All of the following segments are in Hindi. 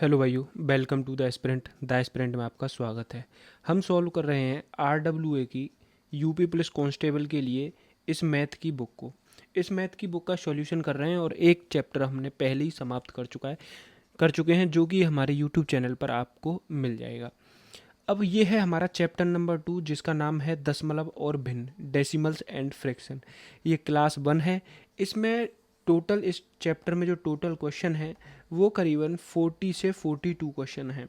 हेलो भाइयों, वेलकम टू द एस्पिरेंट में आपका स्वागत है। हम सॉल्व कर रहे हैं RWA की यूपी पुलिस कांस्टेबल के लिए इस मैथ की बुक को। इस मैथ की बुक का सॉल्यूशन कर रहे हैं और एक चैप्टर हमने पहले ही समाप्त कर चुके हैं, जो कि हमारे यूट्यूब चैनल पर आपको मिल जाएगा। अब ये है हमारा चैप्टर नंबर 2, जिसका नाम है दशमलव और भिन्न, डेसिमल्स एंड फ्रैक्शन। ये क्लास 1 है। इसमें टोटल इस चैप्टर में जो टोटल क्वेश्चन है वो करीबन 40 से 42 क्वेश्चन हैं।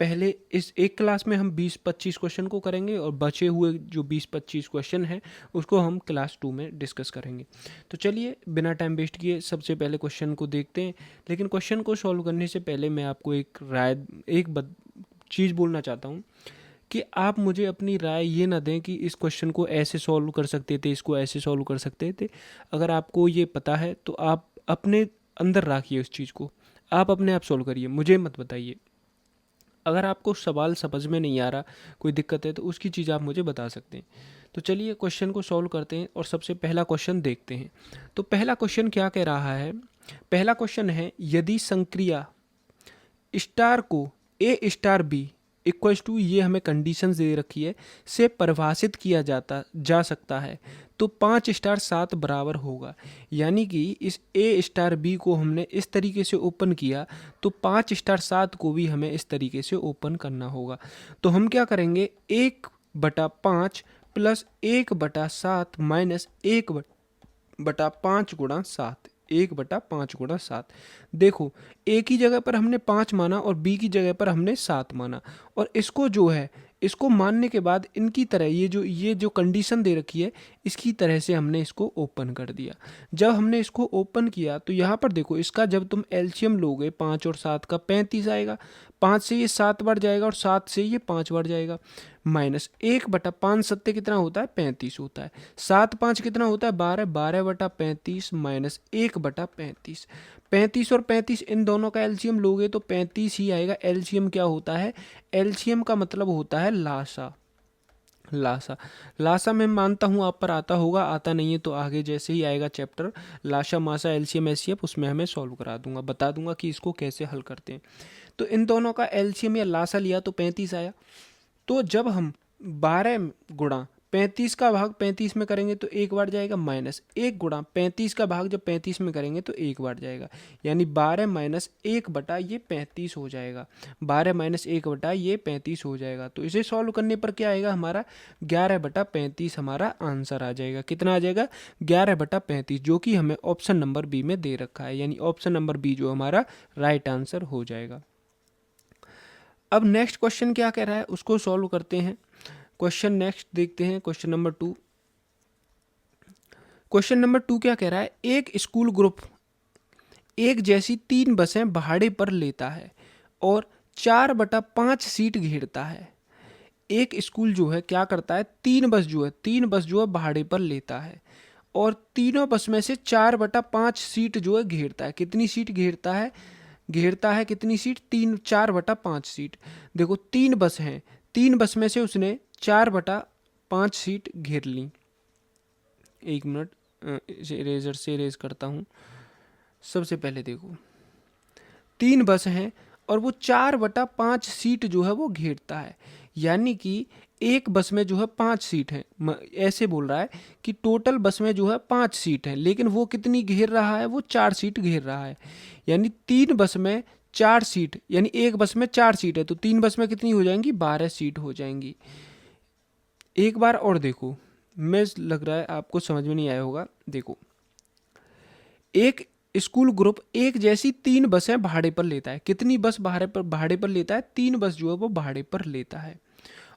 पहले इस एक क्लास में हम 20-25 क्वेश्चन को करेंगे और बचे हुए जो 20-25 क्वेश्चन हैं उसको हम क्लास 2 में डिस्कस करेंगे। तो चलिए बिना टाइम वेस्ट किए सबसे पहले क्वेश्चन को देखते हैं। लेकिन क्वेश्चन को सॉल्व करने से पहले मैं आपको एक चीज़ बोलना चाहता हूँ कि आप मुझे अपनी राय ये ना दें कि इस क्वेश्चन को ऐसे सॉल्व कर सकते थे, इसको ऐसे सॉल्व कर सकते थे। अगर आपको ये पता है तो आप अपने अंदर रखिए उस चीज़ को, आप अपने आप सॉल्व करिए, मुझे मत बताइए। अगर आपको सवाल समझ में नहीं आ रहा, कोई दिक्कत है, तो उसकी चीज़ आप मुझे बता सकते हैं। तो चलिए क्वेश्चन को सॉल्व करते हैं और सबसे पहला क्वेश्चन देखते हैं। तो पहला क्वेश्चन क्या कह रहा है? पहला क्वेश्चन है, यदि संक्रिया स्टार को ए स्टार बी इक्वल्स टू, ये हमें कंडीशन दे रखी है, से परिभाषित किया जा सकता है तो 5 स्टार 7 बराबर होगा। यानी कि इस ए स्टार बी को हमने इस तरीके से ओपन किया तो 5 स्टार 7 को भी हमें इस तरीके से ओपन करना होगा। तो हम क्या करेंगे, 1/5 प्लस 1/7 माइनस 1/5 गुणा 7, 1/5 गुणा 7। देखो, ए की जगह पर हमने 5 माना और बी की जगह पर हमने 7 माना, और इसको जो है, इसको मानने के बाद इनकी तरह ये जो कंडीशन दे रखी है, इसकी तरह से हमने इसको ओपन कर दिया। जब हमने इसको ओपन किया तो यहाँ पर देखो, इसका जब तुम एलसीएम लोगे 5 और 7 का 35 आएगा। 5 से ये 7 बढ़ जाएगा और 7 से ये 5 बढ़ जाएगा। माइनस 1/5 सत्ते कितना होता है, 35 होता है। 7×5 कितना होता है, 12, 12/35 माइनस 1/35। 35 और 35 इन दोनों का एलसीएम लोगे तो 35 ही आएगा। एलसीएम क्या होता है? एलसीएम का मतलब होता है लासा। लासा लासा मैं मानता हूँ आप पर आता होगा, आता नहीं है तो आगे जैसे ही आएगा चैप्टर लाशा मासा एलसीएम एचसीएफ, उसमें हमें सॉल्व करा दूंगा, बता दूंगा कि इसको कैसे हल करते हैं। तो इन दोनों का एलसीएम या लासा लिया तो 35 आया। तो जब हम 12 गुणा 35 का भाग 35 में करेंगे तो 1 बढ़ जाएगा, माइनस 1 गुणा 35 का भाग जब 35 में करेंगे तो 1 बढ़ जाएगा। यानी 12 माइनस 1 बटा ये 35 हो जाएगा। 12 माइनस 1 बटा ये 35 हो जाएगा। तो इसे सॉल्व करने पर क्या आएगा हमारा, 11/35 हमारा आंसर आ जाएगा। कितना आ जाएगा, 11/35, जो कि हमें ऑप्शन नंबर बी में दे रखा है। यानी ऑप्शन नंबर बी जो हमारा राइट आंसर हो जाएगा। अब नेक्स्ट क्वेश्चन क्या कह रहा है उसको सॉल्व करते हैं। क्वेश्चन नेक्स्ट देखते हैं, क्वेश्चन नंबर 2। क्वेश्चन नंबर 2 क्या कह रहा है, एक स्कूल ग्रुप एक जैसी 3 बसें भाड़े पर लेता है और 4/5 सीट घेरता है। एक स्कूल जो है क्या करता है, 3 बस जो है भाड़े पर लेता है और तीनों बस में से 4/5 सीट जो है घेरता है। कितनी सीट घेरता है कितनी सीट, 4/5 सीट। देखो 3 बस हैं, 3 बस में से उसने 4/5 सीट घेर ली। एक मिनट, इसे इरेजर से इरेज करता हूँ। सबसे पहले देखो, 3 बस हैं और वो 4/5 सीट जो है वो घेरता है। यानी कि एक बस में जो है 5 सीट है, ऐसे बोल रहा है कि टोटल बस में जो है 5 सीट है, लेकिन वो कितनी घेर रहा है, वो 4 सीट घेर रहा है। यानी 3 बस में 4 सीट, यानी एक बस में 4 सीट है तो 3 बस में कितनी हो जाएंगी, 12 सीट हो जाएंगी। एक बार और देखो, मैं लग रहा है आपको समझ में नहीं आया होगा। देखो, एक स्कूल ग्रुप एक जैसी 3 बसें भाड़े पर लेता है। कितनी बस भाड़े पर लेता है, 3 बस जो है वो भाड़े पर लेता है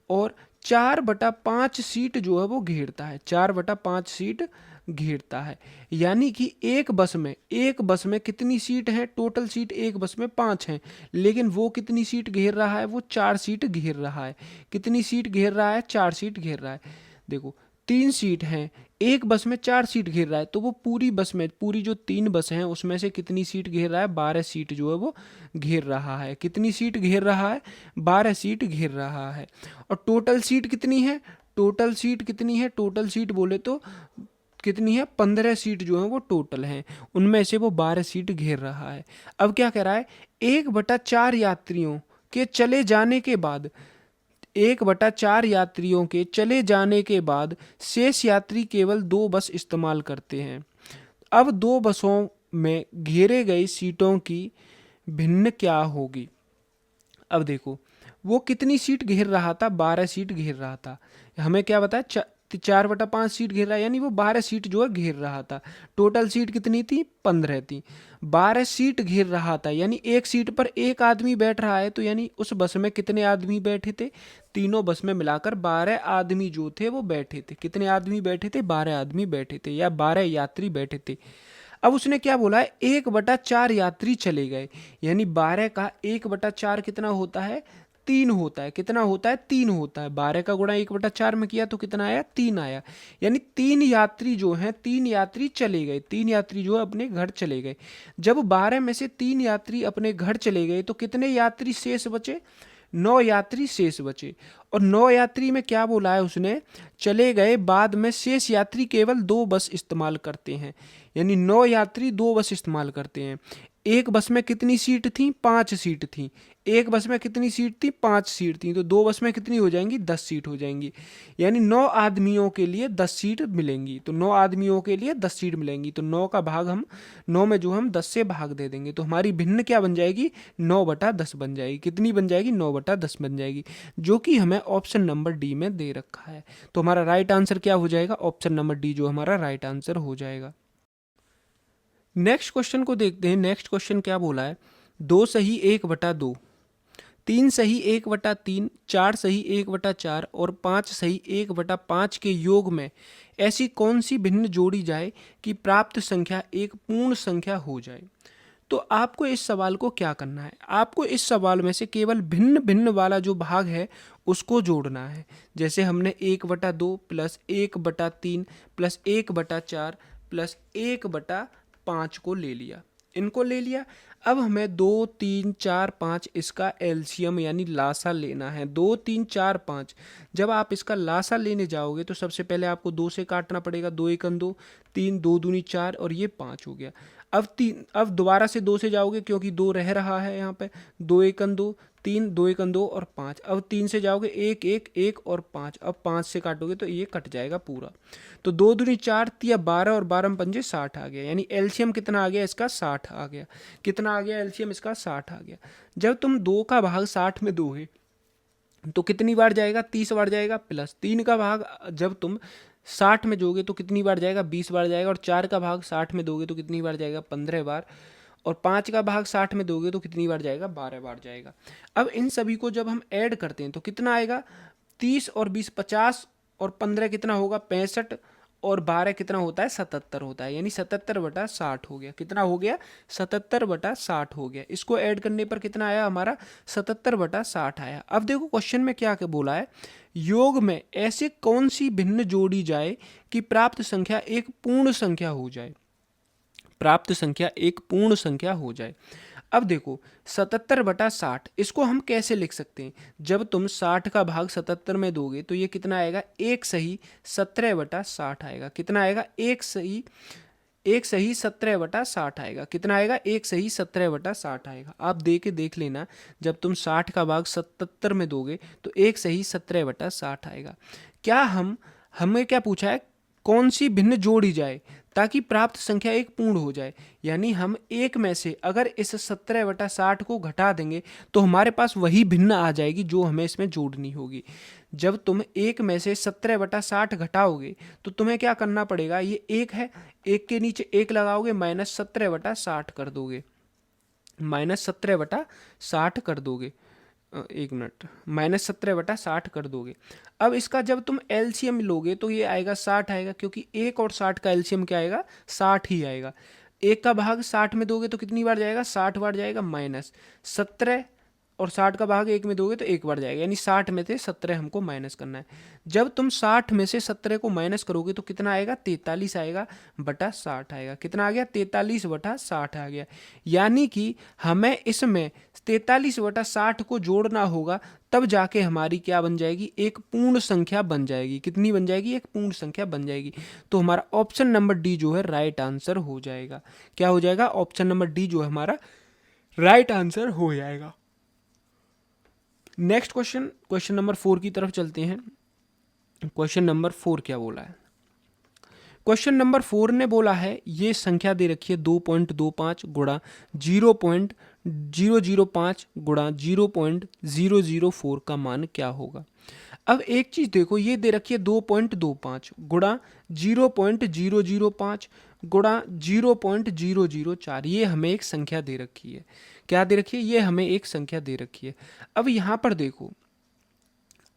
और 4/5 सीट जो है वो घेरता है, 4/5 सीट घेरता है। यानी कि एक बस में कितनी सीट है, टोटल सीट एक बस में 5 हैं, लेकिन वो कितनी सीट घेर रहा है, वो 4 सीट घेर रहा है। कितनी सीट घेर रहा है, 4 सीट घेर रहा है। देखो 3 सीट हैं, एक बस में 4 सीट घेर रहा है तो वो पूरी बस में, पूरी जो 3 बस हैं उसमें से कितनी सीट घेर रहा है, 12 सीट जो है वो घेर रहा है। कितनी सीट घेर रहा है, 12 सीट घेर रहा है। और टोटल सीट कितनी है, टोटल सीट बोले तो कितनी है, 15 सीट जो है वो टोटल हैं, उनमें से वो 12 सीट घेर रहा है। अब क्या कह रहा है, 1/4 यात्रियों के चले जाने के बाद, 1/4 यात्रियों के चले जाने के बाद शेष यात्री केवल 2 बस इस्तेमाल करते हैं। अब 2 बसों में घेरे गई सीटों की भिन्न क्या होगी। अब देखो, वो कितनी सीट घेर रहा था, 12 सीट घेर रहा था। हमें क्या बताया, 4/5 सीट घेर रहा है, यानी वो 12 सीट जो है घेर रहा था। टोटल सीट कितनी थी, 15 थी। 12 सीट घेर रहा था, यानी एक सीट पर एक आदमी बैठ रहा है, तो यानी उस बस में कितने आदमी बैठे थे, तीनों बस में मिलाकर 12 आदमी जो थे वो बैठे थे। कितने आदमी बैठे थे, 12 आदमी बैठे थे, या 12 यात्री बैठे थे। अब उसने क्या बोला है, 1/4 यात्री चले गए, यानी 12 का 1/4 कितना होता है, 3 होता है। कितना होता है, 3 होता है। 12 का गुणा 1/4 में किया तो कितना आया, 3 आया। यानी 3 यात्री जो हैं, 3 यात्री चले गए, 3 यात्री जो है अपने घर चले गए। जब 12 में से 3 यात्री अपने घर चले गए तो कितने यात्री शेष बचे, 9 यात्री शेष बचे। और 9 यात्री में क्या बोला है उसने, चले गए बाद में शेष यात्री केवल 2 बस इस्तेमाल करते हैं, यानी 9 यात्री 2 बस इस्तेमाल करते हैं। एक बस में कितनी सीट थी, 5 सीट थी। एक बस में कितनी सीट थी, 5 सीट थी, तो 2 बस में कितनी हो जाएंगी, 10 सीट हो जाएंगी। यानी 9 आदमियों के लिए 10 सीट मिलेंगी, तो 9 आदमियों के लिए 10 सीट मिलेंगी। तो 9 का भाग हम 9 में जो हम 10 से भाग दे देंगे, तो हमारी भिन्न क्या बन जाएगी, 9/10 बन जाएगी। कितनी बन जाएगी, 9/10 बन जाएगी, जो कि हमें ऑप्शन नंबर डी में दे रखा है। तो हमारा राइट आंसर क्या हो जाएगा, ऑप्शन नंबर डी जो हमारा राइट आंसर हो जाएगा। नेक्स्ट क्वेश्चन को देखते हैं। नेक्स्ट क्वेश्चन क्या बोला है, 2 सही 1/2, 3 सही 1/3, 4 सही 1/4 और 5 सही 1/5 के योग में ऐसी कौन सी भिन्न जोड़ी जाए कि प्राप्त संख्या एक पूर्ण संख्या हो जाए। तो आपको इस सवाल को क्या करना है, आपको इस सवाल में से केवल भिन्न भिन्न वाला जो भाग है उसको जोड़ना है। जैसे हमने 1/2 प्लस 1/3 प्लस 1/4 प्लस 1/5 को ले लिया, इनको ले लिया। अब हमें 2, 3, 4, 5 इसका एलसीएम यानी लासा लेना है। 2, 3, 4, 5 जब आप इसका लासा लेने जाओगे तो सबसे पहले आपको 2 से काटना पड़ेगा, 2 एकम 2, 3, 2 दूनी 4 और ये 5 हो गया। अब दोबारा से 2 से जाओगे क्योंकि 2 रह रहा है यहाँ पे, 2 एकम 2, 3, 2 एकम 2 और 5। अब 3 से जाओगे 1, 1, 1 और 5। अब 5 से काटोगे तो ये कट जाएगा पूरा। तो 2 दूनी 4, 12 और 12 पंजे 60 आ गया, यानी एलसीएम कितना आ गया इसका, 60 आ गया। कितना आ गया एलसीएम इसका, 60 आ गया। जब तुम 2 का भाग 60 में दोगे तो कितनी बार जाएगा, 30 बार जाएगा। प्लस 3 का भाग जब तुम 60 में दोगे तो कितनी बार जाएगा, 20 बार जाएगा। और 4 का भाग 60 में दोगे तो कितनी बार जाएगा, 15 बार। और 5 का भाग 60 में दोगे तो कितनी बार जाएगा, 12 बार जाएगा। अब इन सभी को जब हम ऐड करते हैं तो कितना आएगा, 30 और 20 50 और 15 कितना होगा, 65 और 12 कितना होता है, 77 होता है, यानी 77/60 हो गया। कितना हो गया, 77/60 हो गया। इसको ऐड करने पर कितना आया हमारा, 77/60 आया। अब देखो क्वेश्चन में क्या क्या बोला है, योग में ऐसे कौन सी भिन्न जोड़ी जाए कि प्राप्त संख्या एक पूर्ण संख्या हो जाए, प्राप्त संख्या एक पूर्ण संख्या हो जाए। अब देखो 77/60 इसको हम कैसे लिख सकते हैं, जब तुम 60 का भाग 77 में दोगे तो ये कितना आएगा, 1 सही 17/60 आएगा। कितना आएगा, 1 सही 17/60 आएगा। कितना आएगा, 1 सही 17/60 आएगा। आप देख लेना, जब तुम 60 का भाग 77 में दोगे तो 1 सही 17/60 आएगा। क्या हमें क्या पूछा है, कौन सी भिन्न जोड़ी जाए ताकि प्राप्त संख्या एक पूर्ण हो जाए। यानी हम एक में से अगर इस 17/60 को घटा देंगे तो हमारे पास वही भिन्न आ जाएगी जो हमें इसमें जोड़नी होगी। जब तुम एक में से 17/60 घटाओगे तो तुम्हें क्या करना पड़ेगा, ये एक है, एक के नीचे एक लगाओगे, -17/60 कर दोगे, -17/60 कर दोगे, एक मिनट, -17/60 कर दोगे। अब इसका जब तुम एलसीएम लोगे तो ये आएगा 60 आएगा, क्योंकि 1 और 60 का एलसीएम क्या आएगा, 60 ही आएगा। 1 का भाग 60 में दोगे तो कितनी बार जाएगा, 60 बार जाएगा। -17 और 60 का भाग 1 में दोगे तो 1 बार जाएगा, यानी 60 में से 17 हमको माइनस करना है। जब तुम 60 में से 17 को माइनस करोगे तो कितना आएगा, 43 आएगा बटा 60 आएगा। कितना आ गया, 43/60 आ गया। यानी कि हमें इसमें 43/60 को जोड़ना होगा तब जाके हमारी क्या बन जाएगी, एक पूर्ण संख्या बन जाएगी। कितनी बन जाएगी, एक पूर्ण संख्या बन जाएगी। तो हमारा ऑप्शन नंबर डी जो है राइट आंसर हो जाएगा। क्या हो जाएगा, ऑप्शन नंबर डी जो है हमारा राइट आंसर हो जाएगा। नेक्स्ट क्वेश्चन, क्वेश्चन नंबर 4 की तरफ चलते हैं। क्वेश्चन नंबर 4 क्या बोला है, क्वेश्चन नंबर 4 ने बोला है ये संख्या दे रखी है 2.25 गुणा 0.005 गुणा 0.004 का मान क्या होगा। अब एक चीज देखो, ये दे रखी है 2.25 गुणा 0.005 गुणा 0.004, ये हमें एक संख्या दे रखी है। क्या दे रखी है, ये हमें एक संख्या दे रखी है। अब यहाँ पर देखो,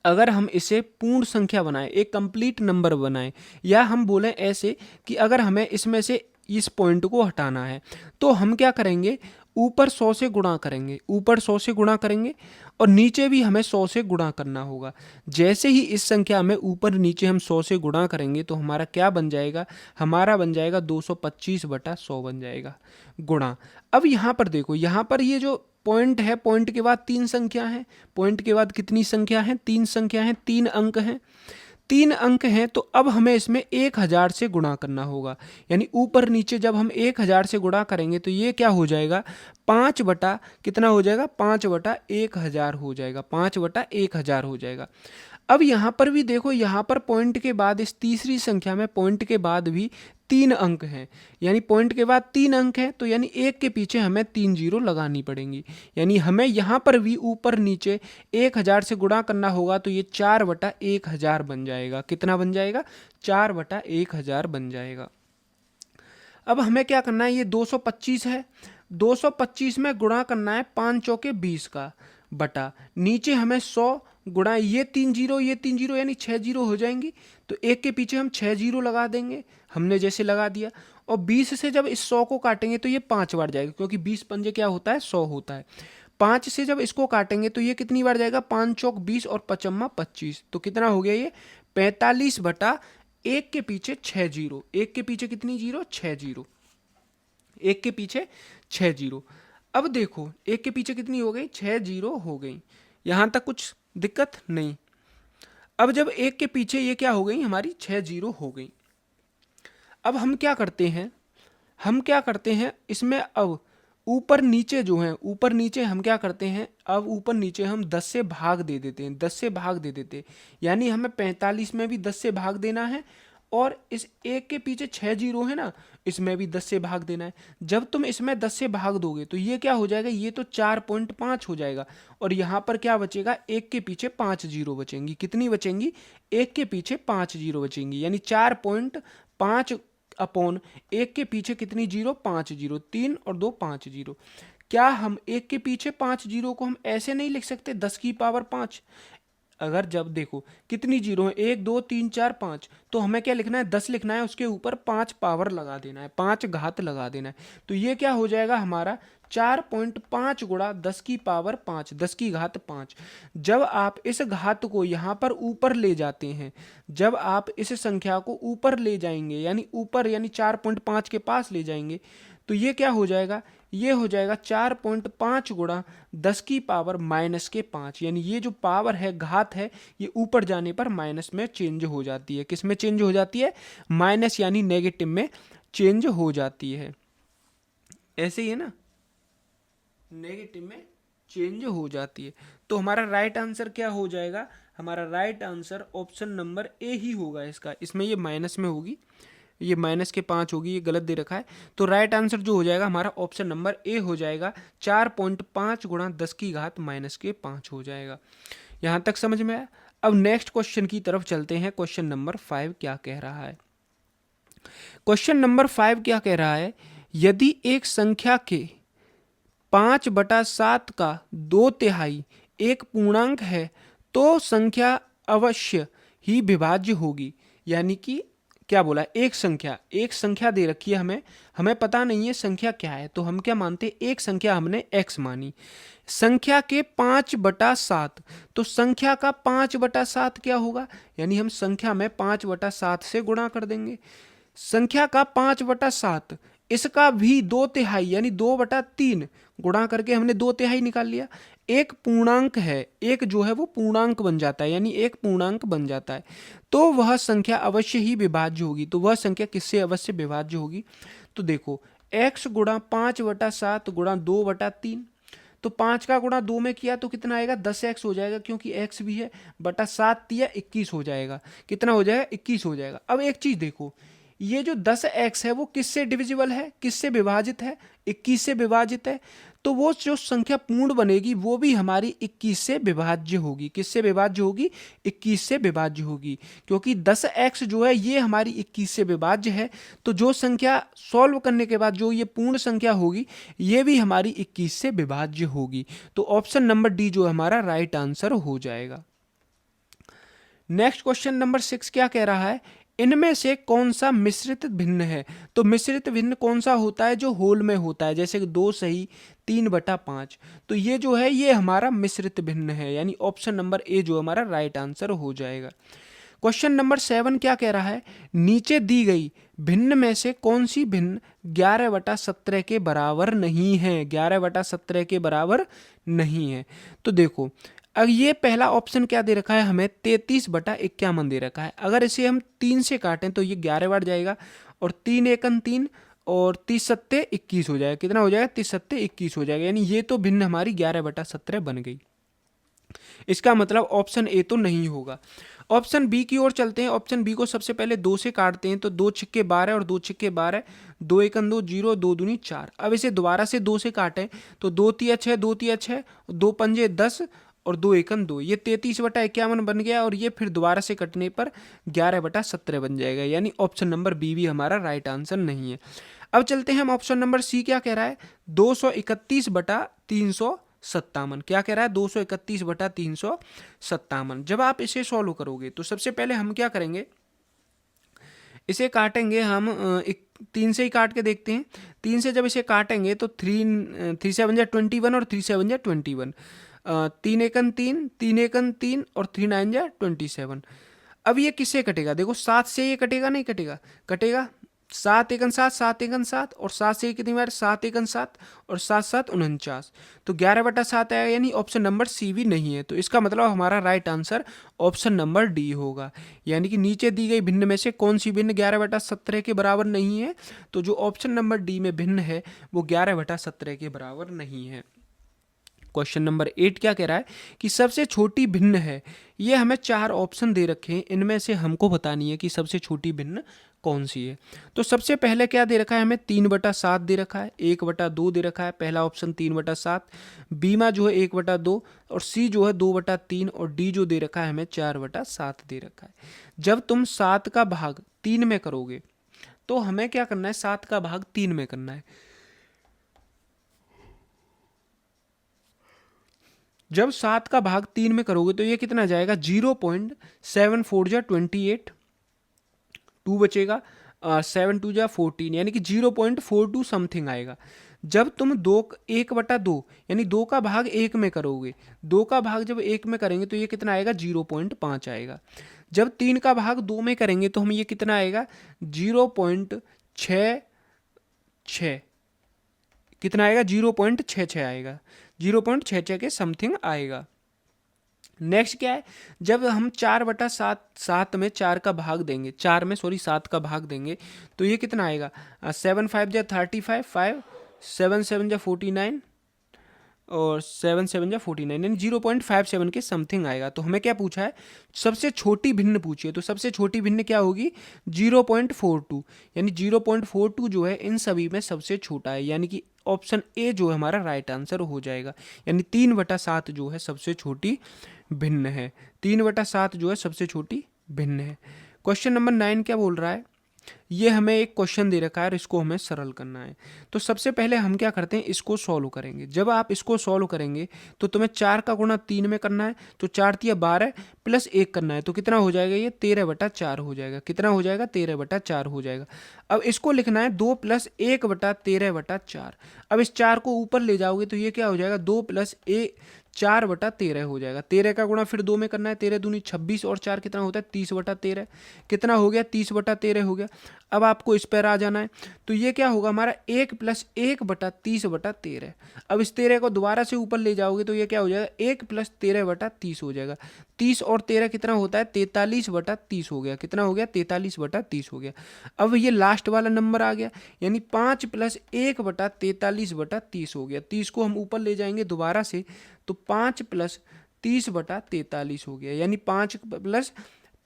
अगर हम इसे पूर्ण संख्या बनाएं, एक कंप्लीट नंबर बनाएं, या हम बोलें ऐसे कि अगर हमें इसमें से इस पॉइंट को हटाना है तो हम क्या करेंगे, ऊपर 100 से गुणा करेंगे, ऊपर 100 से गुणा करेंगे और नीचे भी हमें 100 से गुणा करना होगा। जैसे ही इस संख्या में ऊपर नीचे हम 100 से गुणा करेंगे तो हमारा क्या बन जाएगा, हमारा बन जाएगा 225/100 बन जाएगा गुणा। अब यहाँ पर देखो, यहाँ पर ये जो पॉइंट है, पॉइंट के बाद 3 संख्या है, पॉइंट के बाद कितनी संख्या है, 3 संख्या है, 3 अंक हैं, 3 अंक हैं। तो अब हमें इसमें 1000 से गुणा करना होगा, यानी ऊपर नीचे जब हम 1000 से गुणा करेंगे तो ये क्या हो जाएगा, 5 बटा कितना हो जाएगा, 5/1000 हो जाएगा, 5/1000 हो जाएगा। अब यहाँ पर भी देखो, यहाँ पर पॉइंट के बाद इस तीसरी संख्या में पॉइंट के बाद भी 3 अंक हैं, यानी पॉइंट के बाद 3 अंक हैं, तो यानी एक के पीछे हमें 3 जीरो लगानी पड़ेंगी। यानी हमें यहाँ पर भी ऊपर नीचे 1000 से गुणा करना होगा, तो ये 4/1000 बन जाएगा। कितना बन जाएगा, 4/1000 बन जाएगा। अब हमें क्या करना है, ये 225 है, 225 में गुणा करना है 5 चौके 20 का बटा, नीचे हमें 100 गुणा ये 3 जीरो, ये 3 जीरो, यानी 6 जीरो हो जाएंगी। तो एक के पीछे हम 6 जीरो लगा देंगे, हमने जैसे लगा दिया। और 20 से जब इस 100 को काटेंगे तो ये 5 बार जाएगा, क्योंकि 20 पंजे क्या होता है, 100 होता है। 5 से जब इसको काटेंगे तो ये कितनी बार जाएगा, 5 चौक 20 और 5 25, तो कितना हो गया ये 45/1 के पीछे 6 जीरो, एक के पीछे कितनी जीरो, 6 जीरो, एक के पीछे 6 जीरो। अब देखो एक के पीछे कितनी हो गई, 6 जीरो हो गई, यहां तक कुछ दिक्कत नहीं। अब जब एक के पीछे ये क्या हो गई, हमारी 6 जीरो हो गई। अब हम क्या करते हैं, हम क्या करते हैं इसमें, अब ऊपर नीचे जो है, ऊपर नीचे हम क्या करते हैं, अब ऊपर नीचे हम 10 से भाग दे देते हैं, 10 से भाग दे देते हैं, यानी हमें 45 में भी 10 से भाग देना है, और इस एक के पीछे 6 जीरो है ना, इसमें भी 10 से भाग देना है। जब तुम इसमें 10 से भाग दोगे तो ये क्या हो जाएगा, ये तो 4.5 हो जाएगा, और यहाँ पर क्या बचेगा, एक के पीछे 5 जीरो बचेंगी। कितनी बचेंगी, एक के पीछे 5 जीरो बचेंगी, यानी 4.5 अपॉन एक के पीछे कितनी जीरो, 5 जीरो, 3 और 2 5 जीरो। क्या हम एक के पीछे 5 जीरो को हम ऐसे नहीं लिख सकते, 10 की पावर 5। अगर जब देखो कितनी जीरो है, 1 2 3 4 5, तो हमें क्या लिखना है, 10 लिखना है, उसके ऊपर 5 पावर लगा देना है, 5 घात लगा देना है। तो ये क्या हो जाएगा हमारा 4.5 गुणा 10 की पावर 5, 10 की घात 5। जब आप इस घात को यहाँ पर ऊपर ले जाते हैं, जब आप इस संख्या को ऊपर ले जाएंगे, यानी ऊपर यानी 4.5 के पास ले जाएंगे, तो ये क्या हो जाएगा, ये हो जाएगा 4.5 गुणा 10 की पावर -5, यानी ये जो पावर है, घात है, ये ऊपर जाने पर माइनस में चेंज हो जाती है। किस में चेंज हो जाती है, माइनस यानी नेगेटिव में चेंज हो जाती है। ऐसे ही है ना, नेगेटिव में चेंज हो जाती है। तो हमारा राइट आंसर क्या हो जाएगा, हमारा right answer option number A ही होगा इसका। इसमें ये माइनस में होगी, ये माइनस के 5 होगी, ये गलत दे रखा है। तो राइट आंसर जो हो जाएगा हमारा ऑप्शन नंबर ए हो जाएगा, 4.5 गुणा 10 की घात -5 हो जाएगा। यहाँ तक समझ में आया। अब नेक्स्ट क्वेश्चन की तरफ चलते हैं। क्वेश्चन नंबर 5 क्या कह रहा है, क्वेश्चन नंबर 5 क्या कह रहा है, यदि एक संख्या के 5/7 का 2/3 एक पूर्णांक है तो संख्या अवश्य ही विभाज्य होगी। यानी कि क्या बोला, एक संख्या दे रखी है, हमें पता नहीं है संख्या क्या है, तो हम क्या मानते, एक संख्या हमने x मानी, संख्या के 5/7, तो संख्या का 5/7 क्या होगा, यानी हम संख्या में 5/7 से गुणा कर देंगे। संख्या का 5/7, इसका भी 2/3 यानी 2/3 गुणा करके हमने 2/3 निकाल लिया। एक पूर्णांक है, एक जो है वो पूर्णांक बन जाता है, यानी एक पूर्णांक बन जाता है, तो वह संख्या अवश्य ही विभाज्य होगी। तो वह संख्या किससे अवश्य विभाज्य होगी? तो देखो x गुणा 5/7 गुणा 2/3, तो 5 का गुणा 2 में किया तो कितना आएगा? 10x हो जाएगा, क्योंकि x भी है, बटा 7 दिया 21 हो जाएगा। कितना हो जाएगा? 21 हो जाएगा। अब एक चीज देखो, ये जो 10x है वो किससे डिविजिबल है, किससे विभाजित है? 21 से विभाजित है। तो वो जो संख्या पूर्ण बनेगी वो भी हमारी 21 से विभाज्य होगी। किससे विभाज्य होगी? 21 से विभाज्य होगी, क्योंकि 10x जो है ये हमारी 21 से विभाज्य है। तो जो संख्या सॉल्व करने के बाद जो ये पूर्ण संख्या होगी ये भी हमारी 21 से विभाज्य होगी। तो ऑप्शन नंबर डी जो हमारा राइट आंसर हो जाएगा। नेक्स्ट क्वेश्चन नंबर 6 क्या कह रहा है? इनमें से कौन सा मिश्रित भिन्न है? तो मिश्रित भिन्न कौन सा होता है? जो होल में होता है, जैसे कि 2 सही 3/5। तो ये जो है ये हमारा मिश्रित भिन्न है, यानी ऑप्शन नंबर ए जो हमारा राइट आंसर हो जाएगा। क्वेश्चन नंबर 7 क्या कह रहा है? नीचे दी गई भिन्न में से कौन सी भिन्न 11/17 के बराबर नहीं है? 11/17 के बराबर नहीं है। तो देखो अब ये पहला ऑप्शन क्या दे रखा है हमें? 33/51 दे रखा है। अगर इसे हम 3 से काटें तो ये 11 बार जाएगा, और 3 एकम 3 और 30 सत्ते 21 हो जाएगा। कितना हो जाएगा? 30 सत्ते 21 हो जाएगा, यानी ये तो भिन्न हमारी 11/17 बन गई। इसका मतलब ऑप्शन ए तो नहीं होगा। ऑप्शन बी की ओर चलते हैं। ऑप्शन बी को सबसे पहले 2 से काटते हैं, तो 2 छिक्के 12 और 2 छिक्के 12, 2 एकम 2 0, 2 दूनी 4। अब इसे दोबारा से 2 से काटें तो 2 तिया 6, 2 तिया 6, 2 पंजे 10 और 2 एकम 2, ये 33/51 बन गया, और ये फिर दोबारा से कटने पर 11/17 बन जाएगा, यानी ऑप्शन नंबर बी भी हमारा राइट आंसर नहीं है। अब चलते हैं हम ऑप्शन नंबर सी। क्या कह रहा है? 231/357। क्या कह रहा है? 231/357। जब आप इसे सॉल्व करोगे तो सबसे पहले हम क्या करेंगे, इसे काटेंगे हम 3 से ही काट के देखते हैं। 3 से जब इसे काटेंगे तो 3 7 21 और 3 7 21, 3 एकन 3, 3 एकन 3 और 3 9 27। अब ये किससे कटेगा? देखो 7 से ये कटेगा, नहीं कटेगा? कटेगा। 7 एकन 7, 7 एकन 7, और 7 से कितनी बार? 7 एकन 7 और 7 7 49, तो 11/7 आएगा, यानी ऑप्शन नंबर सी भी नहीं है। तो इसका मतलब हमारा right answer option number D होगा, यानी कि नीचे दी गई भिन्न में से कौन सी भिन्न 11/17 के बराबर नहीं है? तो जो ऑप्शन नंबर डी में भिन्न है वो 11/17 के बराबर नहीं है। क्वेश्चन नंबर 8 क्या कह रहा है कि सबसे छोटी भिन्न है। ये हमें 4 ऑप्शन दे रखे हैं, इनमें से हमको बतानी है कि सबसे छोटी भिन्न कौन सी है। तो सबसे पहले क्या दे रखा है हमें? 3/7 दे रखा है, 1/2 दे रखा है, पहला ऑप्शन 3/7, बी में जो है 1/2, और सी जो है 2/3, और डी जो दे रखा है हमें 4/7 दे रखा है। जब तुम 7 का भाग 3 में करोगे तो हमें क्या करना है? 7 का भाग 3 में करना है। जब 7 का भाग 3 में करोगे तो ये कितना जाएगा? 0.74 जा 28, 2 बचेगा, 7 2 जा 14, यानी कि 0.42 समथिंग आएगा। जब तुम 1/2 यानी 2 का भाग 1 में करोगे, 2 का भाग जब 1 में करेंगे तो ये कितना आएगा? 0.5 आएगा। जब 3 का भाग 2 में करेंगे तो हमें ये कितना आएगा? 0.66, कितना आएगा? 0.66 आएगा, 0.66 के समथिंग आएगा। नेक्स्ट क्या है? जब हम 4/7 में 4 का भाग देंगे, 7 का भाग देंगे तो ये कितना आएगा? 7 5 जा 35, 5 7 7 जा 49, और 7 7 जा 49, यानी 0.57 के समथिंग आएगा। तो हमें क्या पूछा है? सबसे छोटी भिन्न पूछिए, तो सबसे छोटी भिन्न क्या होगी? 0.42, यानी 0.42 जो है इन सभी में सबसे छोटा है, यानी कि ऑप्शन ए जो है हमारा राइट आंसर हो जाएगा, यानी 3/7 जो है सबसे छोटी भिन्न है। 3/7 जो है सबसे छोटी भिन्न है। क्वेश्चन नंबर 9 क्या बोल रहा है? ये हमें एक क्वेश्चन दे रखा है और इसको हमें सरल करना है। तो सबसे पहले हम क्या करते हैं? इसको सॉल्व करेंगे। जब आप इसको सॉल्व करेंगे तो तुम्हें 4 का गुणा 3 में करना है, तो 4 तिया 12 प्लस 1 करना है, तो कितना हो जाएगा? ये 13/4 हो जाएगा। कितना हो जाएगा? 13/4 हो जाएगा। अब इसको लिखना है 2 + 1/13/4। अब इस 4 को ऊपर ले जाओगे तो ये क्या हो जाएगा? 2 + 4/13 हो जाएगा। 13 का गुणा फिर 2 में करना है, 13 दूनी 26, और 4 कितना होता है? 30/13। कितना हो गया? 30/13 हो गया। अब आपको इस पर आ जाना है, तो ये क्या होगा हमारा 1 + 1/30/13। अब इस 13 को दोबारा से ऊपर ले जाओगे तो ये क्या हो जाएगा 1 + 13/30 हो जाएगा। 30 और 13 कितना होता है 43/30 हो गया। कितना हो गया 43/30 हो गया। अब ये लास्ट वाला नंबर आ गया, यानी 5 + 1/43/30 हो गया। 30 को हम ऊपर ले जाएंगे दोबारा से तो 5 + 30/43 हो गया, यानी 5 +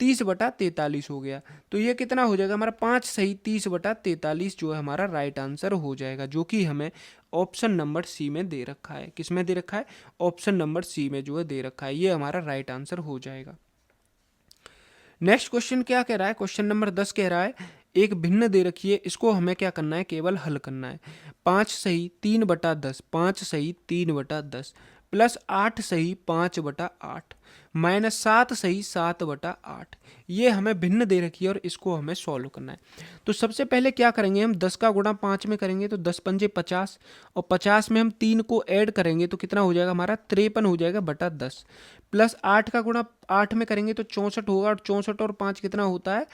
30/43 हो गया। तो ये कितना हो जाएगा हमारा 5 सही 30/43 जो है हमारा राइट आंसर हो जाएगा, जो कि हमें ऑप्शन नंबर सी में दे रखा है। किस में दे रखा है, ऑप्शन नंबर सी में जो है दे रखा है। ये हमारा राइट आंसर हो जाएगा। नेक्स्ट क्वेश्चन क्या कह रहा है, क्वेश्चन नंबर 10 कह रहा है एक भिन्न दे रखी है, इसको हमें क्या करना है, केवल हल करना है। 5 सही 3/10, 5 सही 3/10 प्लस 8 सही 5/8 माइनस 7 सही 7/8, ये हमें भिन्न दे रखी है और इसको हमें सॉल्व करना है। तो सबसे पहले क्या करेंगे, हम 10 का गुणा 5 में करेंगे तो 10 पंजे 50 और 50 में हम 3 को ऐड करेंगे तो कितना हो जाएगा हमारा 53 हो जाएगा बटा 10, प्लस 8 का गुणा 8 में करेंगे तो 64 होगा और 64 और 5 कितना होता है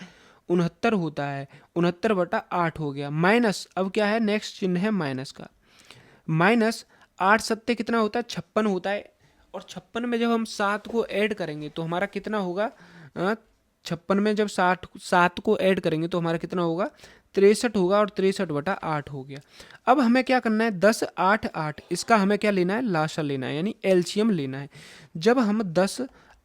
69 होता है, 69/8 हो गया। माइनस अब क्या है, नेक्स्ट चिन्ह है माइनस का, माइनस 8 सत्ते कितना होता है 56 होता है, और 56 में जब हम 7 को ऐड करेंगे तो हमारा कितना होगा 56 में जब 7 को ऐड करेंगे तो हमारा कितना होगा 63 होगा और 63/8 हो गया। अब हमें क्या करना है 10 8 8, इसका हमें क्या लेना है लासा लेना है, यानी एलसीएम लेना है। जब हम 10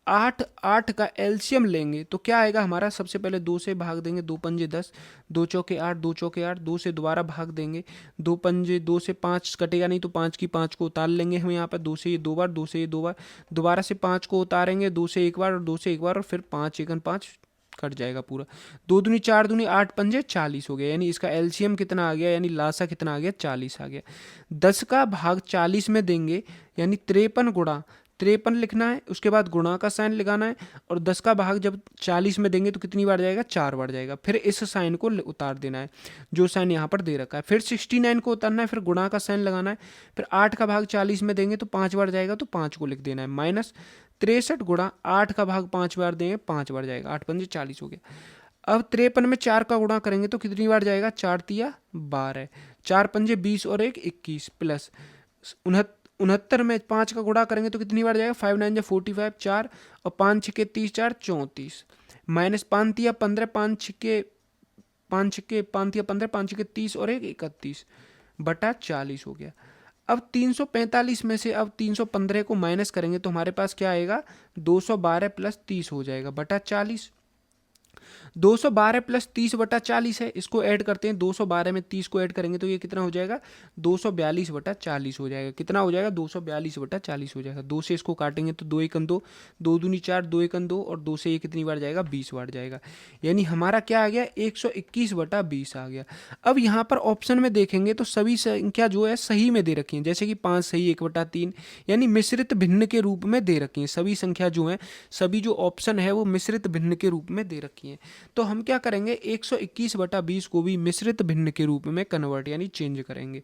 8 8 का एलसीएम लेंगे तो क्या आएगा हमारा, सबसे पहले 2 से भाग देंगे, 2 पंजे 10, 2 चौके 8, 2 चौके 8, 2 से दोबारा भाग देंगे, 2 पंजे 2 से 5 कटेगा नहीं तो 5 की 5 को उतार लेंगे हम यहाँ पर, 2 से ये 2 बार, 2 से ये 2 बार, दोबारा से 5 को उतारेंगे, 2 से एक बार और 2 से एक बार और फिर 5 एकन 5 कट जाएगा पूरा, 2 दूनी 4 दूनी 8 पंजे 40 हो गया, यानी इसका एलसीएम कितना आ गया, यानी लासा कितना आ गया 40 आ गया। 10 का भाग 40 में देंगे यानी 53 गुणा 53 लिखना है, उसके बाद गुणा का साइन लगाना है, और 10 का भाग जब 40 में देंगे तो कितनी बार जाएगा 4 बार जाएगा, फिर इस साइन को उतार देना है जो साइन यहाँ पर दे रखा है, फिर 69 को उतारना है, फिर गुणा का साइन लगाना है, फिर 8 का भाग 40 में देंगे तो 5 बार जाएगा तो 5 को लिख देना है, माइनस 63 गुणा 8 का भाग 5 बार देंगे 5 बार जाएगा, 8 पंजे 40 हो गया। अब 53 में 4 का गुणा करेंगे तो कितनी बार जाएगा 4 तिया 12, 4 पंजे 20 और 1 21, प्लस 69 में 5 का गुणा करेंगे तो कितनी बार जाएगा 5 9 45, 4 और 5 6 30 4 34, माइनस 5 तिया 15, 5 6 5 6 5 तिया 15, 5 6 30 और 1 31 बटा 40 हो गया। अब 345 में से अब 315 को माइनस करेंगे तो हमारे पास क्या आएगा 212 + 30 हो जाएगा बटा 40। 212 + 30/40 है, इसको ऐड करते हैं, 212 में 30 को ऐड करेंगे तो ये कितना हो जाएगा 242/40 हो जाएगा। कितना हो जाएगा 242/40 हो जाएगा। 2 से इसको काटेंगे तो 2 एकन 2, 2 दूनी 4, 2 एकन 2 और 2 से ये कितनी बार जाएगा 20 बार जाएगा, यानी हमारा क्या आ गया 121/20 आ गया। अब यहाँ पर ऑप्शन में देखेंगे तो सभी संख्या जो है सही में दे रखी है, जैसे कि 5 सही 1/3, यानी मिश्रित भिन्न के रूप में दे रखी हैं सभी संख्या जो है, सभी जो ऑप्शन है वो मिश्रित भिन्न के रूप में दे रखी हैं। तो हम क्या करेंगे 121/20 को भी मिश्रित भिन्न के रूप में कन्वर्ट यानी चेंज करेंगे।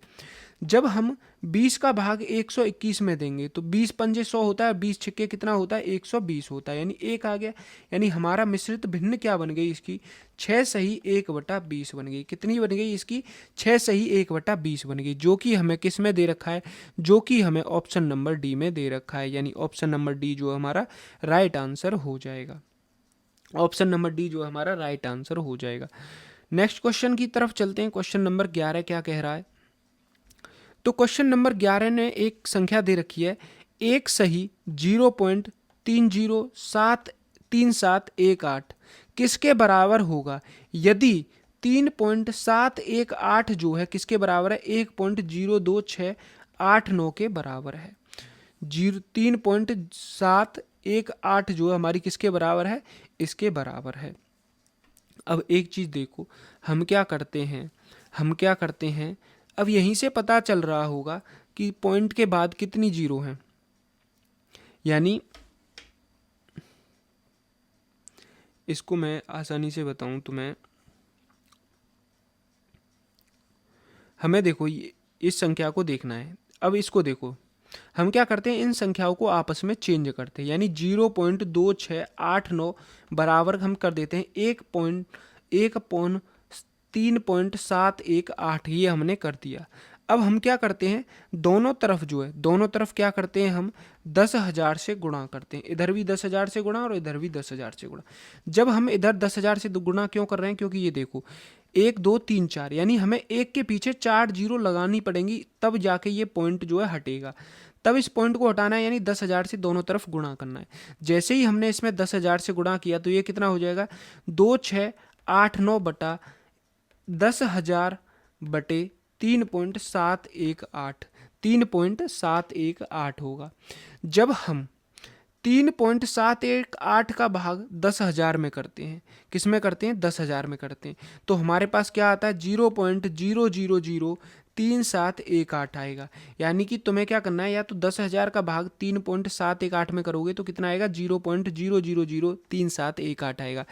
जब हम 20 का भाग 121 में देंगे तो 20 पंजे 100 होता है, 20 छिक्के कितना होता है 120 होता है, यानी 1 आ गया, यानी हमारा मिश्रित भिन्न क्या बन गई इसकी 6 सही 1/20 बन गई। कितनी बन गई इसकी 6 सही 1/20 बन गई, जो कि हमें किस में दे रखा है, जो कि हमें ऑप्शन नंबर डी में दे रखा है, यानी ऑप्शन नंबर डी जो हमारा राइट आंसर हो जाएगा। ऑप्शन नंबर डी जो हमारा राइट आंसर हो जाएगा। नेक्स्ट क्वेश्चन की तरफ चलते हैं। क्वेश्चन नंबर 11 क्या कह रहा है, तो क्वेश्चन नंबर 11 ने एक संख्या दे रखी है, एक सही 0.30731718 किसके बराबर होगा यदि 3.718 जो है किसके बराबर है 1.02689 के बराबर है। 3.718 जो है हमारी किसके बराबर है, इसके बराबर है। अब एक चीज़ देखो, हम क्या करते हैं, अब यहीं से पता चल रहा होगा कि पॉइंट के बाद कितनी जीरो हैं, यानी इसको मैं आसानी से बताऊं तो हमें देखो इस संख्या को देखना है। अब इसको देखो, हम क्या करते हैं इन संख्याओं को आपस में चेंज करते हैं, यानी 0.2689 बराबर हम कर देते हैं 1.1 3.718 ये हमने कर दिया। अब हम क्या करते हैं, दोनों तरफ जो है, दोनों तरफ क्या करते हैं हम 10,000 से गुणा करते हैं। इधर भी 10,000 से गुणा और इधर भी 10,000 से गुणा। जब हम इधर 10,000 से गुणा क्यों कर रहे हैं, क्योंकि ये देखो 1 2 3 4, यानी हमें एक के पीछे 4 जीरो लगानी पड़ेंगी, तब जाके ये पॉइंट जो है हटेगा। तब इस पॉइंट को हटाना है, यानी 10,000 से दोनों तरफ गुणा करना है। जैसे ही हमने इसमें 10,000 से गुणा किया तो ये कितना हो जाएगा, 2689 बटा 10,000 बटे 3.718, 3.718 होगा। जब हम 3.718 का भाग 10,000 में करते हैं, किस में करते हैं, 10,000 में करते हैं, तो हमारे पास क्या आता है, 0.0003718 आएगा। यानी कि तुम्हें क्या करना है, या तो 10,000 का भाग 3.718 में करोगे तो कितना आएगा, 0.0003718 आएगा।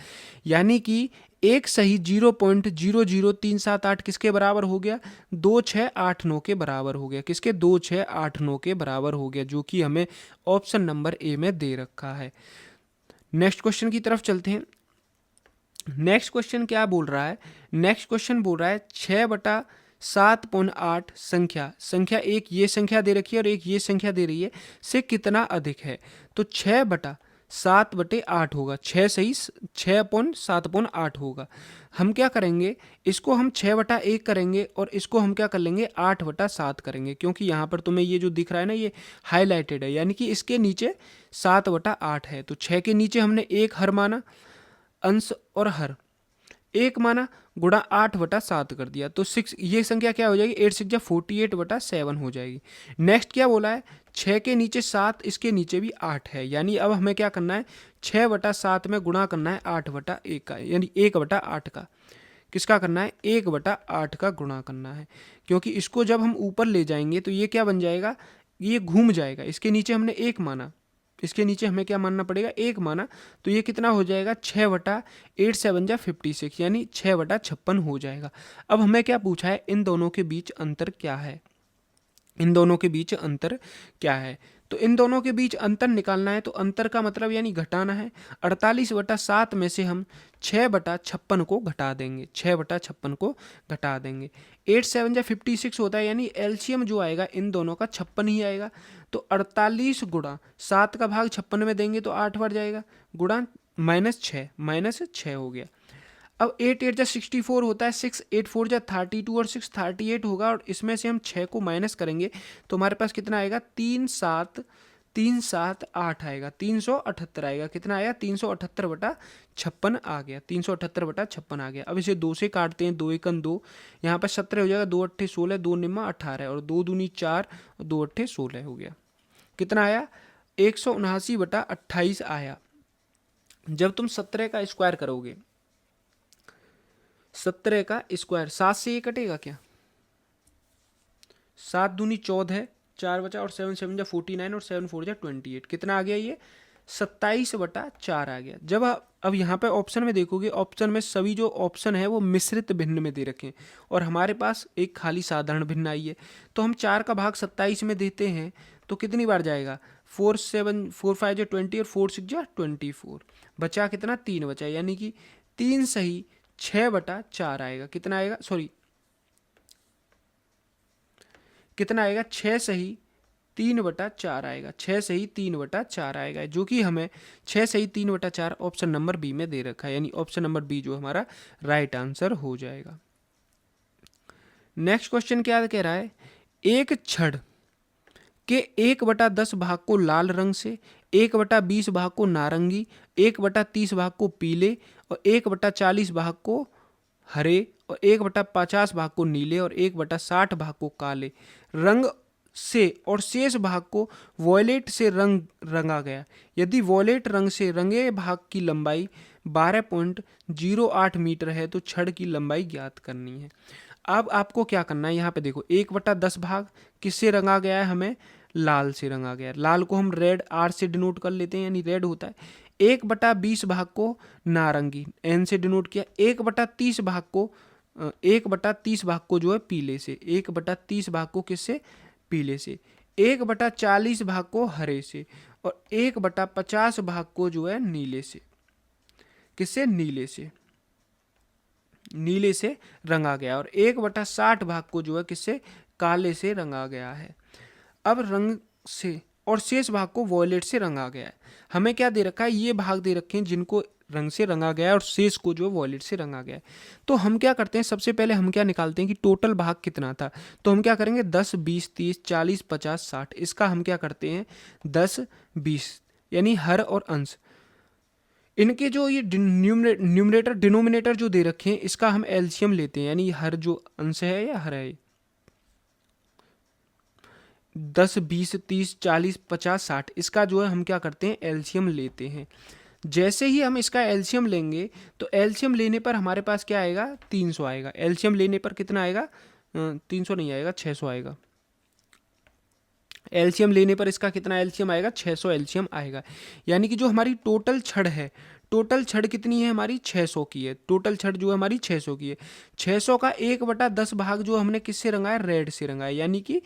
यानी कि एक सही 0.00378 किसके बराबर हो गया, 2689 के बराबर हो गया। किसके, 2689 के बराबर हो गया, जो कि हमें ऑप्शन नंबर ए में दे रखा है। नेक्स्ट क्वेश्चन की तरफ चलते हैं। नेक्स्ट क्वेश्चन क्या बोल रहा है, नेक्स्ट क्वेश्चन बोल रहा है 6/7.8 संख्या एक ये संख्या दे रखी है और एक ये संख्या दे रही है, से कितना अधिक है। तो 6/7/8 होगा, 6 सही 6.7.8 होगा। हम क्या करेंगे, इसको हम 6/1 करेंगे और इसको हम क्या कर लेंगे, 8/7 करेंगे, क्योंकि यहाँ पर तुम्हें ये जो दिख रहा है ना, ये हाईलाइटेड है, यानी कि इसके नीचे 7/8 है। तो 6 के नीचे हमने एक हर माना, अंश और हर एक माना, गुणा 8/7 कर दिया, तो 6 ये संख्या क्या हो जाएगी, 8 6 48/7 हो जाएगी। नेक्स्ट क्या बोला है, 6 के नीचे 7, इसके नीचे भी 8 है, यानी अब हमें क्या करना है, 6/7 में गुणा करना है 8/1 का, यानी 1/8 का। किसका करना है, 1/8 का गुणा करना है, क्योंकि इसको जब हम ऊपर ले जाएंगे तो ये क्या बन जाएगा, ये घूम जाएगा। इसके नीचे हमने एक माना, इसके नीचे हमें क्या मानना पड़ेगा, एक माना, तो ये कितना हो जाएगा, 6/8 7 जा 56, यानी 6/56 हो जाएगा। अब हमें क्या पूछा है, इन दोनों के बीच अंतर क्या है, इन दोनों के बीच अंतर क्या है। तो इन दोनों के बीच अंतर निकालना है, तो अंतर का मतलब यानी घटाना है। 48/7 में से हम 6/56 को घटा देंगे, 6/56 को घटा देंगे। 8 7 जा 56 होता है, यानी एलसीएम जो आएगा इन दोनों का 56 ही आएगा। तो 48 गुणा 7 का भाग 56 में देंगे तो 8 बढ़ जाएगा, गुणा -6 हो गया। अब 8 8 जा 64 होता है, 6 8 4 जा 32 और 6 38 होगा, और इसमें से हम 6 को माइनस करेंगे तो हमारे पास कितना आएगा, 378 आएगा, 378 आएगा। कितना आया, 378/56 आ गया, 378/56 आ गया। अब इसे 2 से काटते हैं, 2 एकम 2, यहाँ पर 17 हो जाएगा, 2 अट्ठे 16, 2 निम्मा 18 और 2 दूनी 4 और 2 अट्ठे 16 हो गया। कितना आया, 179/28 आया। जब तुम 17 का स्क्वायर करोगे, 17 का स्क्वायर, 7 से ये कटेगा क्या, 7 दूनी 14, 4 बचा, और 7 7 जा 49 और 7 4 जा 28, कितना आ गया, ये 27/4 आ गया। जब अब यहाँ पे ऑप्शन में देखोगे, ऑप्शन में सभी जो ऑप्शन है वो मिश्रित भिन्न में दे रखे हैं, और हमारे पास एक खाली साधारण भिन्न आई है। तो हम 4 का भाग 27 में देते हैं तो कितनी बार जाएगा, 4 7 4 5 जा 20 और 4 6 जा 24, बचा कितना, 3 बचा, यानी कि 3 सही 6/4 आएगा। कितना आएगा, सॉरी कितना आएगा, 6 सही 3/4 आएगा, 6 सही 3/4 आएगा, जो कि हमें 6 सही 3/4 ऑप्शन नंबर बी में दे रखा है, यानी ऑप्शन नंबर बी जो हमारा राइट आंसर हो जाएगा। नेक्स्ट क्वेश्चन क्या कह रहा है, एक छड़ के 1/10 भाग को लाल रंग से, 1/20 भाग को नारंगी, 1/30 भाग को पीले और 1/40 भाग को हरे और 1/50 भाग को नीले और 1/60 भाग को काले रंग से और शेष भाग को वॉयलेट से रंगा गया। यदि वॉयलेट रंग से रंगे भाग की लंबाई 12.08 मीटर है तो छड़ की लंबाई ज्ञात करनी है। अब आपको क्या करना है, यहाँ पे देखो 1/10 भाग किससे रंगा गया है, हमें लाल से रंगा गया है। लाल को हम रेड आर से डिनोट कर लेते हैं, यानी रेड होता है। 1/20 भाग को नारंगी एन से डिनोट किया। 1/30 भाग को 1/30 भाग को जो है पीले से, 1/30 भाग को किससे, पीले से। 1/40 भाग को हरे से और 1/50 भाग को जो है नीले से, किससे, नीले से। नीले से रंगा गया और 1/60 भाग को जो है किससे, काले से रंगा गया है। अब रंग से और शेष भाग को वॉयलेट से रंगा गया है। हमें क्या दे रखा है, ये भाग दे रखे हैं जिनको रंग से रंगा गया है और शेष को जो वॉयलेट से रंगा गया है। तो हम क्या करते हैं, सबसे पहले हम क्या निकालते हैं कि टोटल भाग कितना था। तो हम क्या करेंगे 10, 20, 30, 40, 50, 60, इसका हम क्या करते हैं 10, 20 यानी हर और अंश, इनके जो ये न्यूमरेटर डिनोमिनेटर जो दे रखे हैं इसका हम एलसीएम लेते हैं, यानी हर जो अंश है या हर है 10, 20, 30, 40, 50, 60, इसका जो है हम क्या करते हैं एलसीएम लेते हैं। जैसे ही हम इसका एलसीएम लेंगे तो एलसीएम लेने पर हमारे पास क्या आएगा 300 आएगा। एलसीएम लेने पर कितना आएगा 300 नहीं आएगा 600 आएगा। एलसीएम लेने पर इसका कितना एलसीएम आएगा 600 एलसीएम आएगा। यानी कि जो हमारी टोटल छड़ है, टोटल छड़ कितनी है हमारी 600 की है। टोटल छड़ जो है हमारी 600 की है। 600 का 1/10 भाग जो हमने किससे रंगा है, रेड से रंगा है, यानी कि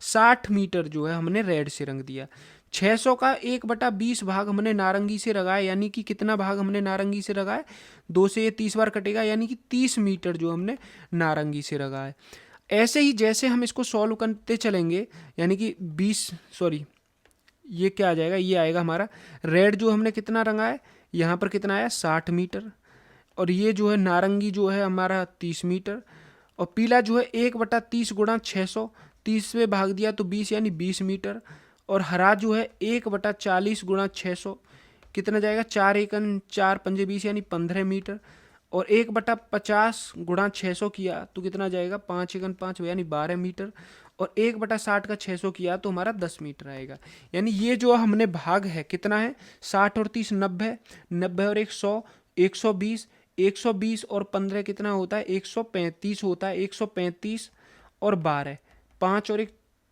60 मीटर जो है हमने रेड से रंग दिया। 600 का 1/20 भाग हमने नारंगी से रंगा है, यानी कि कितना भाग हमने नारंगी से रंगा है, 2 से ये 30 बार कटेगा, यानी कि 30 मीटर जो हमने नारंगी से रंगा है। ऐसे ही जैसे हम इसको सॉल्व करते चलेंगे, यानी कि 20 सॉरी ये क्या आ जाएगा, ये आएगा हमारा रेड जो हमने कितना रंगा है, यहाँ पर कितना आया 60 मीटर, और ये जो है नारंगी जो है हमारा 30 मीटर, और पीला जो है 1/30 गुणा 600, 30 में भाग दिया तो 20 यानी 20 मीटर, और हरा जो है 1/40 गुणा 600 कितना जाएगा 4 एकन 4 पंजे 20 यानी 15 मीटर, और 1/50 गुणा 600 किया तो कितना जाएगा 5 एकन 5 यानी 12 मीटर, और 1/60 का 600 किया तो हमारा 10 मीटर आएगा। यानी ये जो हमने भाग है कितना है 60 और 30 90, 90 और 100 120, 120 और 15 कितना होता है 135 होता है। 135 और 12 5 और 1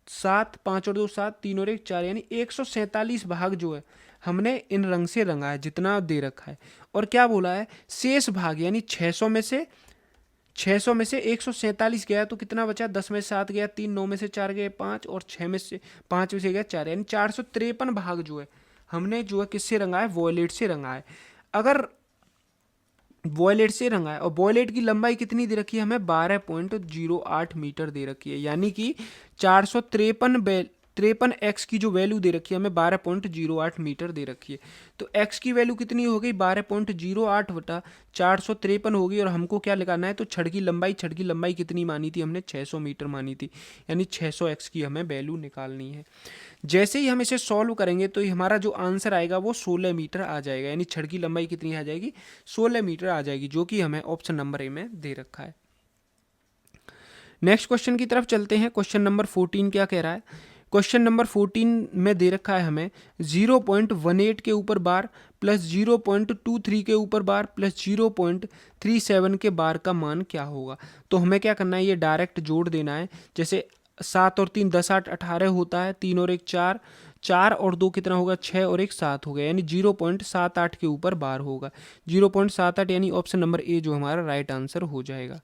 7, 5 और 2 7, 3 और 1 4 यानी 147 भाग जो है हमने इन रंग से रंगा है जितना दे रखा है। और क्या बोला है शेष भाग, यानी 600 में से 147 गया तो कितना बचा 10 में से 7 गया 3, 9 में से 4 गए 5, और 6 में से 5 में से गया 4, यानी 453 भाग जो है हमने जो है किससे रंगा है, वॉयलेट से रंगा है। अगर वॉयलेट से रंगा है और वॉयलेट की लंबाई कितनी दे रखी है हमें 12.08 मीटर दे रखी है, यानी कि 453 एक्स की जो वैल्यू दे रखी है हमें 12.08 मीटर दे रखी है। तो एक्स की वैल्यू कितनी हो गई 12.08 बटा 453 होगी, और हमको क्या लगाना है तो छड़ की लंबाई कितनी मानी थी हमने 600 मीटर मानी थी, यानी 600 एक्स की हमें वैल्यू निकालनी है। जैसे ही हम इसे सॉल्व करेंगे तो हमारा जो आंसर आएगा वो 16 मीटर आ जाएगा, यानी छड़ की लंबाई कितनी आ जाएगी 16 मीटर आ जाएगी, जो कि हमें ऑप्शन नंबर ए में दे रखा है। नेक्स्ट क्वेश्चन की तरफ चलते हैं। क्वेश्चन नंबर 14 क्या कह रहा है, क्वेश्चन नंबर 14 में दे रखा है हमें 0.18 के ऊपर बार प्लस 0.23 के ऊपर बार प्लस 0.37 के बार का मान क्या होगा। तो हमें क्या करना है, ये डायरेक्ट जोड़ देना है। जैसे 7 और 3 10 8 18 होता है, 3 और 1 4, 4 और 2 कितना होगा 6 और 1 7 हो गया, यानी 0.78 के ऊपर बार होगा 0.78, यानी ऑप्शन नंबर ए जो हमारा राइट आंसर हो जाएगा।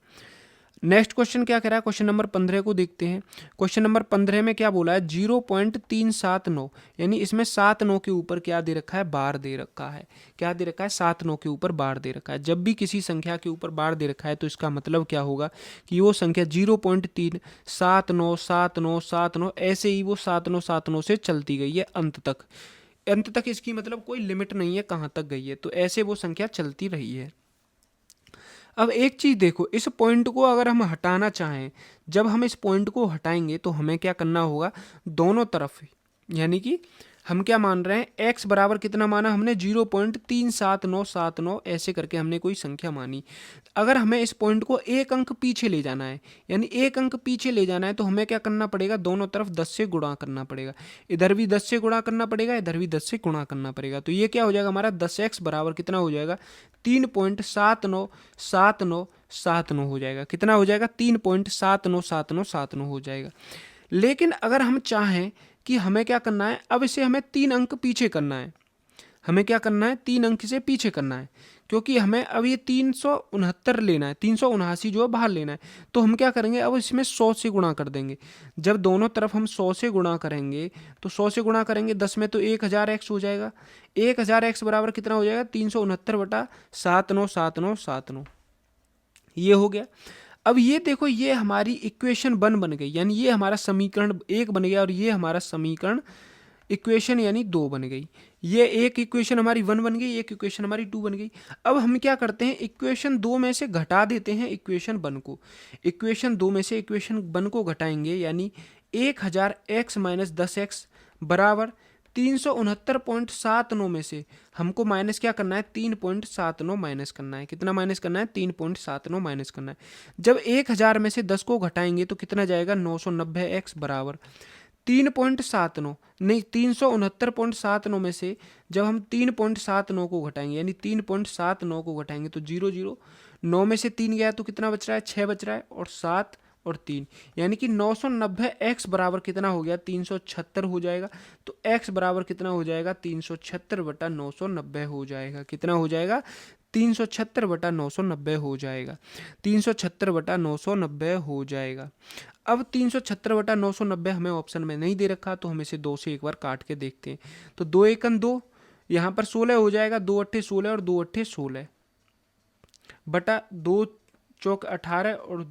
नेक्स्ट क्वेश्चन क्या कह रहा है, क्वेश्चन नंबर 15 को देखते हैं। क्वेश्चन नंबर 15 में क्या बोला है 0.379, यानी इसमें 7 9 के ऊपर क्या दे रखा है बार दे रखा है। क्या दे रखा है 7 9 के ऊपर बार दे रखा है। जब भी किसी संख्या के ऊपर बार दे रखा है तो इसका मतलब क्या होगा कि वो संख्या 0.3797979 ऐसे ही वो 7979 से चलती गई है अंत तक इसकी मतलब कोई लिमिट नहीं है कहाँ तक गई है, तो ऐसे वो संख्या चलती रही है। अब एक चीज़ देखो, इस पॉइंट को अगर हम हटाना चाहें, जब हम इस पॉइंट को हटाएंगे तो हमें क्या करना होगा दोनों तरफ, यानी कि हम क्या मान रहे हैं x बराबर कितना माना हमने 0.37979 ऐसे करके हमने कोई संख्या मानी। अगर हमें इस पॉइंट को एक अंक पीछे ले जाना है, यानी एक अंक पीछे ले जाना है, तो हमें क्या करना पड़ेगा दोनों तरफ 10 से गुणा करना पड़ेगा। इधर भी 10 से गुणा करना पड़ेगा, इधर भी 10 से गुणा करना पड़ेगा। तो ये क्या हो जाएगा हमारा 10x बराबर कितना हो जाएगा 3.797979 हो जाएगा। कितना हो जाएगा 3.797979 हो जाएगा। लेकिन अगर हम चाहें कि हमें क्या करना है, अब इसे हमें 3 अंक पीछे करना है, हमें क्या करना है 3 अंक से पीछे करना है, क्योंकि हमें अब ये 369 लेना है, 379 जो है बाहर लेना है। तो हम क्या करेंगे अब इसमें 100 से गुणा कर देंगे। जब दोनों तरफ हम 100 से गुणा करेंगे तो 100 से गुणा करेंगे 10 में तो 1000x हो जाएगा। 1000x बराबर कितना हो जाएगा 369 बटा 797979। ये हो गया। अब ये देखो, ये हमारी इक्वेशन 1 बन गई, यानी ये हमारा समीकरण 1 बन गया और ये हमारा समीकरण इक्वेशन यानी 2 बन गई। ये एक इक्वेशन हमारी 1 बन गई, एक इक्वेशन हमारी 2 बन गई। अब हम क्या करते हैं, इक्वेशन 2 में से घटा देते हैं इक्वेशन 1 को। इक्वेशन 2 में से इक्वेशन 1 को घटाएंगे, यानी 1000x माइनस 10x बराबर 369.79 में से हमको माइनस क्या करना है, 3.79 माइनस करना है। कितना माइनस करना है, 3.79 माइनस करना है। जब 1000 में से 10 को घटाएंगे तो कितना जाएगा, 990x बराबर 3.79 नहीं, 369.79 में से जब हम 3.79 को घटाएंगे, यानी 3.79 को घटाएंगे तो 0 9 में से 3 गया तो कितना बच रहा है, 6 बच रहा है, और 7 और 3, यानी कि 990x बराबर कितना हो गया, 376 हो जाएगा। तो x बराबर कितना हो जाएगा, 376/990 हो जाएगा। कितना हो जाएगा, 376/990 हो जाएगा। 376/990 हो जाएगा। अब 376/990 हमें ऑप्शन में नहीं दे रखा, तो हम इसे 2 से एक बार काट के देखते हैं। तो 2 एकम 2, यहाँ पर 16 हो जाएगा, 2 अट्ठे 16 और 2 अट्ठे 16 बटा 2 चौक 18 और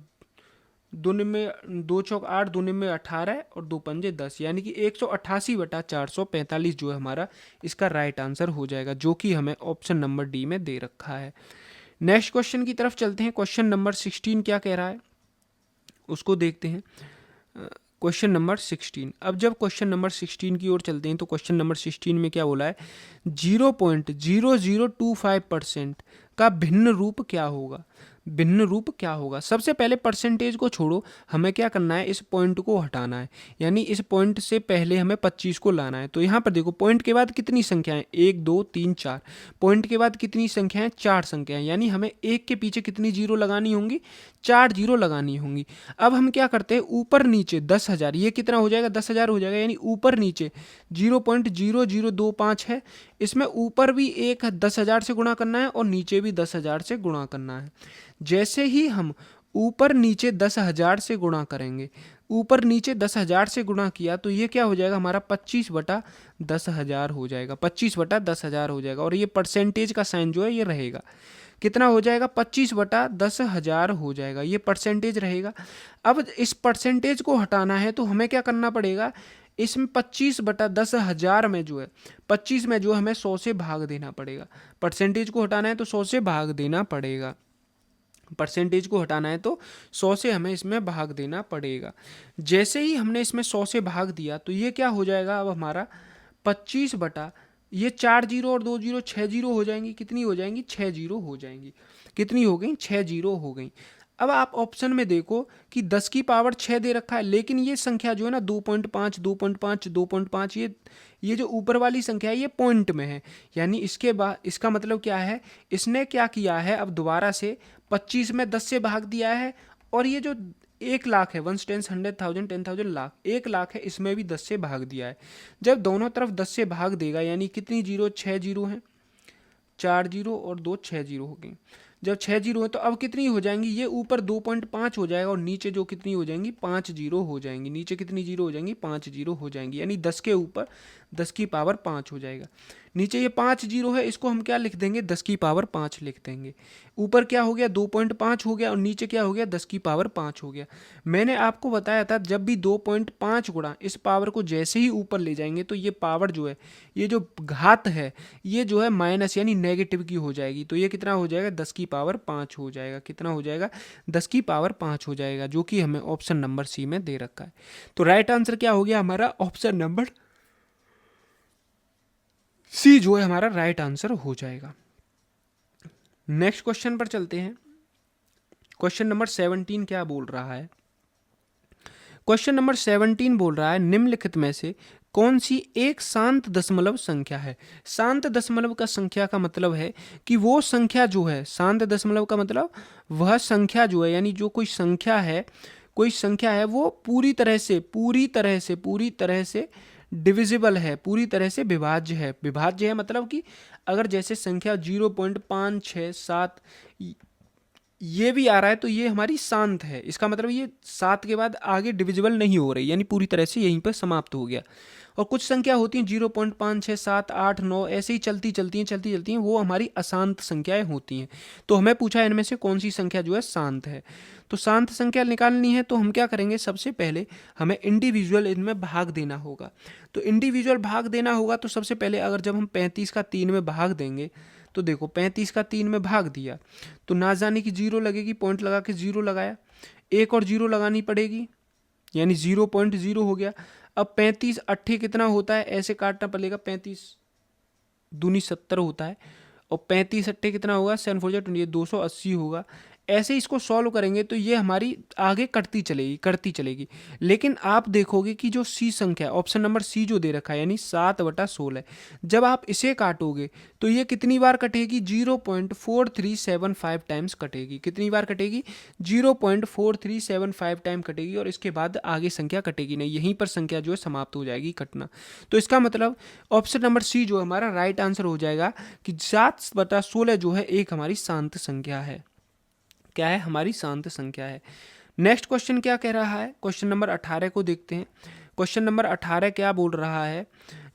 2 में 2 चौक 8, 2 में 18 और 2 पंजे 10, यानी कि 188/445 जो है हमारा इसका राइट आंसर हो जाएगा, जो कि हमें ऑप्शन नंबर डी में दे रखा है। नेक्स्ट क्वेश्चन की तरफ चलते हैं। क्वेश्चन नंबर 16 क्या कह रहा है उसको देखते हैं। Question number 16। अब जब क्वेश्चन नंबर 16 की ओर चलते हैं तो क्वेश्चन नंबर 16 में क्या बोला है, 0.0025% का भिन्न रूप क्या होगा। भिन्न रूप क्या होगा, सबसे पहले परसेंटेज को छोड़ो, हमें क्या करना है, इस पॉइंट को हटाना है, यानी इस पॉइंट से पहले हमें 25 को लाना है। तो यहाँ पर देखो, पॉइंट के बाद कितनी संख्याएं, 1 2 3 4, पॉइंट के बाद कितनी संख्याएं, 4 संख्याएं, यानी हमें 1 के पीछे कितनी जीरो लगानी होंगी, 4 जीरो लगानी होंगी। अब हम क्या करते हैं, ऊपर नीचे 10,000, ये कितना हो जाएगा, 10,000 हो जाएगा, यानी ऊपर नीचे 0.0025 है, इसमें ऊपर भी एक 10,000 से गुणा करना है और नीचे भी 10,000 से गुणा करना है। जैसे ही हम ऊपर नीचे 10,000 से गुणा करेंगे, ऊपर नीचे 10,000 से गुणा किया तो ये क्या हो जाएगा हमारा, 25/10,000 हो जाएगा, 25/10,000 हो जाएगा। और ये परसेंटेज का साइन जो है ये रहेगा, कितना हो जाएगा, 25/10,000 हो जाएगा, ये परसेंटेज रहेगा। अब इस परसेंटेज को हटाना है तो हमें क्या करना पड़ेगा, इसमें 25/10,000 में जो है 25 में जो हमें 100 से भाग देना पड़ेगा। परसेंटेज को हटाना है तो 100 से भाग देना पड़ेगा, परसेंटेज को हटाना है तो 100 से हमें इसमें भाग देना पड़ेगा। जैसे ही हमने इसमें 100 से भाग दिया तो ये क्या हो जाएगा, अब हमारा 25 बटा ये 4 जीरो और 2 जीरो 6 जीरो हो जाएंगी, कितनी हो जाएंगी, 6 जीरो हो जाएंगी। कितनी हो गई, 6 जीरो हो गई। अब आप ऑप्शन में देखो कि 10 की पावर 6 दे रखा है, लेकिन ये संख्या जो है ना 2.5 2.5 2.5, ये जो ऊपर वाली संख्या है ये पॉइंट में है, यानी इसके बाद इसका मतलब क्या है, इसने क्या किया है, अब दोबारा से 25 में 10 से भाग दिया है, और ये जो 1,00,000 है, 1 टेंस 100,000 10,000 लाख, 1,00,000 है, इसमें भी 10 से भाग दिया है। जब दोनों तरफ 10 से भाग देगा, यानी कितनी जीरो, 6 जीरो हैं, 4 जीरो और 2 6 जीरो हो गई। जब 6 जीरो है तो अब कितनी हो जाएंगी, ये ऊपर 2.5 हो जाएगा और नीचे जो कितनी हो जाएंगी, 5 जीरो हो जाएंगी। नीचे कितनी जीरो हो जाएंगी, 5 जीरो हो जाएंगी, यानी 10 के ऊपर 10 की पावर 5 हो जाएगा। नीचे ये 5 जीरो है, इसको हम क्या लिख देंगे, 10 की पावर 5 लिख देंगे। ऊपर क्या हो गया, 2.5 हो गया और नीचे क्या हो गया, 10 की पावर 5 हो गया। मैंने आपको बताया था जब भी 2.5 गुणा इस पावर को जैसे ही ऊपर ले जाएंगे तो ये पावर जो है, ये जो घात है, ये जो है माइनस यानी नेगेटिव की हो जाएगी। तो ये कितना हो जाएगा, 10 की पावर 5 हो जाएगा। कितना हो जाएगा, 10 की पावर 5 हो जाएगा, जो कि हमें ऑप्शन नंबर सी में दे रखा है। तो राइट आंसर क्या हो गया हमारा, ऑप्शन नंबर सी जो है हमारा राइट आंसर हो जाएगा। नेक्स्ट क्वेश्चन पर चलते हैं। क्वेश्चन नंबर 17 क्या बोल रहा है, क्वेश्चन नंबर 17 बोल रहा है, निम्नलिखित में से कौन सी एक शांत दशमलव संख्या है। शांत दशमलव का संख्या का मतलब है कि वो संख्या जो है, शांत दशमलव का मतलब वह संख्या जो है, यानी जो कोई संख्या है, कोई संख्या है वो पूरी तरह से डिविजिबल है, पूरी तरह से विभाज्य है। विभाज्य है मतलब कि अगर जैसे संख्या 0.567 ये भी आ रहा है तो ये हमारी शांत है, इसका मतलब ये 7 के बाद आगे डिविजिबल नहीं हो रही, यानी पूरी तरह से यहीं पर समाप्त हो गया। और कुछ संख्या होती हैं 0.5, 6, 7, 8, 9 ऐसे ही चलती हैं, वो हमारी अशांत संख्याएं होती हैं। तो हमें पूछा इनमें से कौन सी संख्या जो है शांत है। तो शांत संख्या निकालनी है तो हम क्या करेंगे, सबसे पहले हमें इंडिविजुअल इनमें भाग देना होगा। तो इंडिविजुअल भाग देना होगा तो सबसे पहले अगर जब हम 35 का 3 में भाग देंगे तो देखो 35 का 3 में भाग दिया तो ना जाने की जीरो लगेगी, पॉइंट लगा के जीरो लगाया, एक और जीरो लगानी पड़ेगी यानी 0.0 हो गया। अब 35 अट्ठे कितना होता है, ऐसे काटना पड़ेगा, 35 दूनी 70 होता है और 35 अट्ठे कितना होगा, 7 4 20, 280 होगा। ऐसे इसको सॉल्व करेंगे तो ये हमारी आगे कटती चलेगी। लेकिन आप देखोगे कि जो सी संख्या ऑप्शन नंबर सी जो दे रखा है यानी 7/16, जब आप इसे काटोगे तो ये कितनी बार कटेगी, 0.4375 टाइम्स कटेगी। कितनी बार कटेगी, 0.4375 टाइम कटेगी और इसके बाद आगे संख्या कटेगी नहीं, यहीं पर संख्या जो है समाप्त हो जाएगी कटना। तो इसका मतलब ऑप्शन नंबर सी जो हमारा राइट आंसर हो जाएगा कि 7/16 जो है एक हमारी शांत संख्या है। क्या है, हमारी शांत संख्या है। नेक्स्ट क्वेश्चन क्या कह रहा है, क्वेश्चन नंबर 18 को देखते हैं। क्वेश्चन नंबर 18 क्या बोल रहा है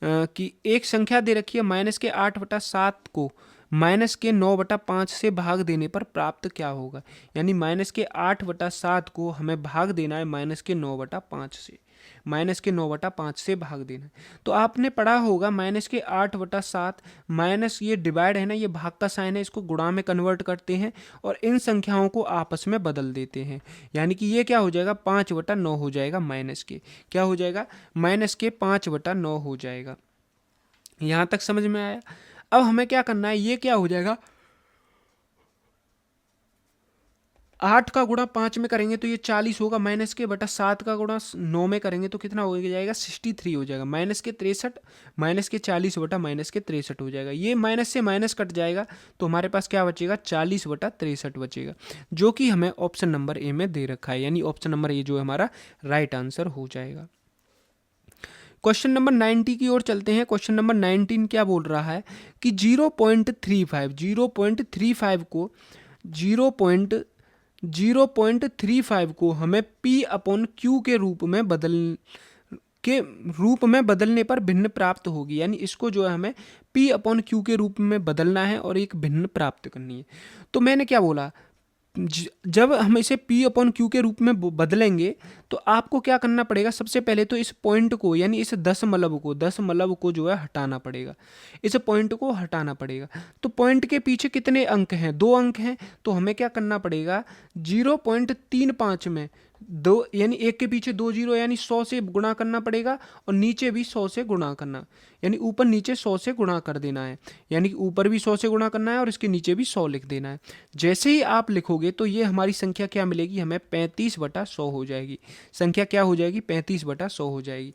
कि एक संख्या दे रखी है -8/7 को -9/5 से भाग देने पर प्राप्त क्या होगा। यानी -8/7 को हमें भाग देना है -9/5 से, -9/5 से भाग देना है। तो आपने पढ़ा होगा -8/7 माइनस ये डिवाइड है ना, ये भाग का साइन है, इसको गुणा में कन्वर्ट करते हैं और इन संख्याओं को आपस में बदल देते हैं। यानी कि ये क्या हो जाएगा, 5/9 हो जाएगा, माइनस के क्या हो जाएगा, -5/9 हो जाएगा। यहाँ तक समझ में आया। अब हमें क्या करना है, ये क्या हो जाएगा, 8 का गुणा 5 में करेंगे तो ये 40 होगा, -7 का गुणा 9 में करेंगे तो कितना हो जाएगा, 63 हो जाएगा, -63 -40/-63 हो जाएगा। ये माइनस से माइनस कट जाएगा तो हमारे पास क्या बचेगा, 40/63 बचेगा, जो कि हमें ऑप्शन नंबर ए में दे रखा है। यानी ऑप्शन नंबर ए जो है हमारा राइट आंसर हो जाएगा। क्वेश्चन नंबर 90 की ओर चलते हैं। क्वेश्चन नंबर 19 क्या बोल रहा है कि 0.35 को 0.35 को हमें P/Q के रूप में बदलने पर भिन्न प्राप्त होगी। यानी इसको जो है हमें P/Q के रूप में बदलना है और एक भिन्न प्राप्त करनी है। तो मैंने क्या बोला, जब हम इसे P/Q के रूप में बदलेंगे तो आपको क्या करना पड़ेगा, सबसे पहले तो इस पॉइंट को यानी इस दशमलव को जो है हटाना पड़ेगा, इस पॉइंट को हटाना पड़ेगा। तो पॉइंट के पीछे कितने अंक हैं, 2 अंक हैं, तो हमें क्या करना पड़ेगा, 0.35 में 2 यानी एक के पीछे 2 जीरो यानी 100 से गुणा करना पड़ेगा और नीचे भी 100 से गुणा करना, यानी ऊपर नीचे 100 से गुणा कर देना है। यानी ऊपर भी 100 से गुणा करना है और इसके नीचे भी 100 लिख देना है। जैसे ही आप लिखोगे तो ये हमारी संख्या क्या मिलेगी, हमें 35/100 हो जाएगी। संख्या क्या हो जाएगी, 35/100 हो जाएगी।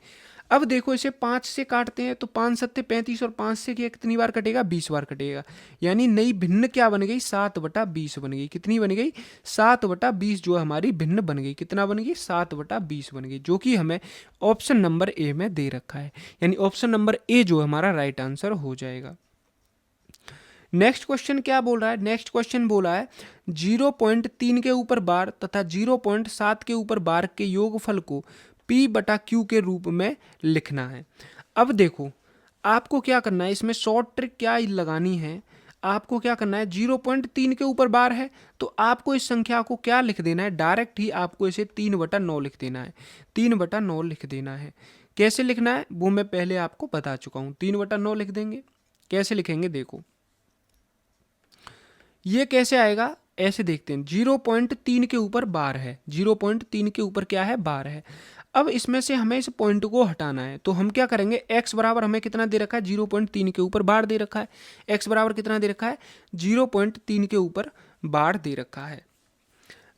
अब देखो इसे 5 से काटते हैं तो 5 सत्ते 35 और 5 से कितनी बार कटेगा, 20 बार कटेगा। यानी नई भिन्न क्या बन गई, 7/20 बन गई। कितनी बन गई, 7/20 जो हमारी भिन्न बन गई। कितना बन गई, 7/20 बन गई, जो कि हमें ऑप्शन नंबर ए में दे रखा है। यानी ऑप्शन नंबर ए जो हमारा राइट आंसर हो जाएगा। नेक्स्ट क्वेश्चन क्या बोल रहा है, नेक्स्ट क्वेश्चन बोला है 0.3 के ऊपर बार तथा 0.7 के ऊपर बार के योगफल को P/Q के रूप में लिखना है। अब देखो आपको क्या करना है, इसमें शॉर्ट ट्रिक क्या लगानी है, आपको क्या करना है, 0.3 के ऊपर बार है तो आपको इस संख्या को क्या लिख देना है, डायरेक्ट ही आपको इसे 3/9 लिख देना है। 3/9 लिख देना है। कैसे लिखना है वो मैं पहले आपको बता चुका हूँ। 3/9 लिख देंगे। कैसे लिखेंगे देखो, ये कैसे आएगा, ऐसे देखते हैं। 0.3 के ऊपर बार है, 0.3 के ऊपर क्या है, बार है। अब इसमें से हमें इस पॉइंट को हटाना है तो हम क्या करेंगे, x बराबर हमें कितना दे रखा है, 0.3 के ऊपर बार दे रखा है। x बराबर कितना दे रखा है, 0.3 के ऊपर बार दे रखा है।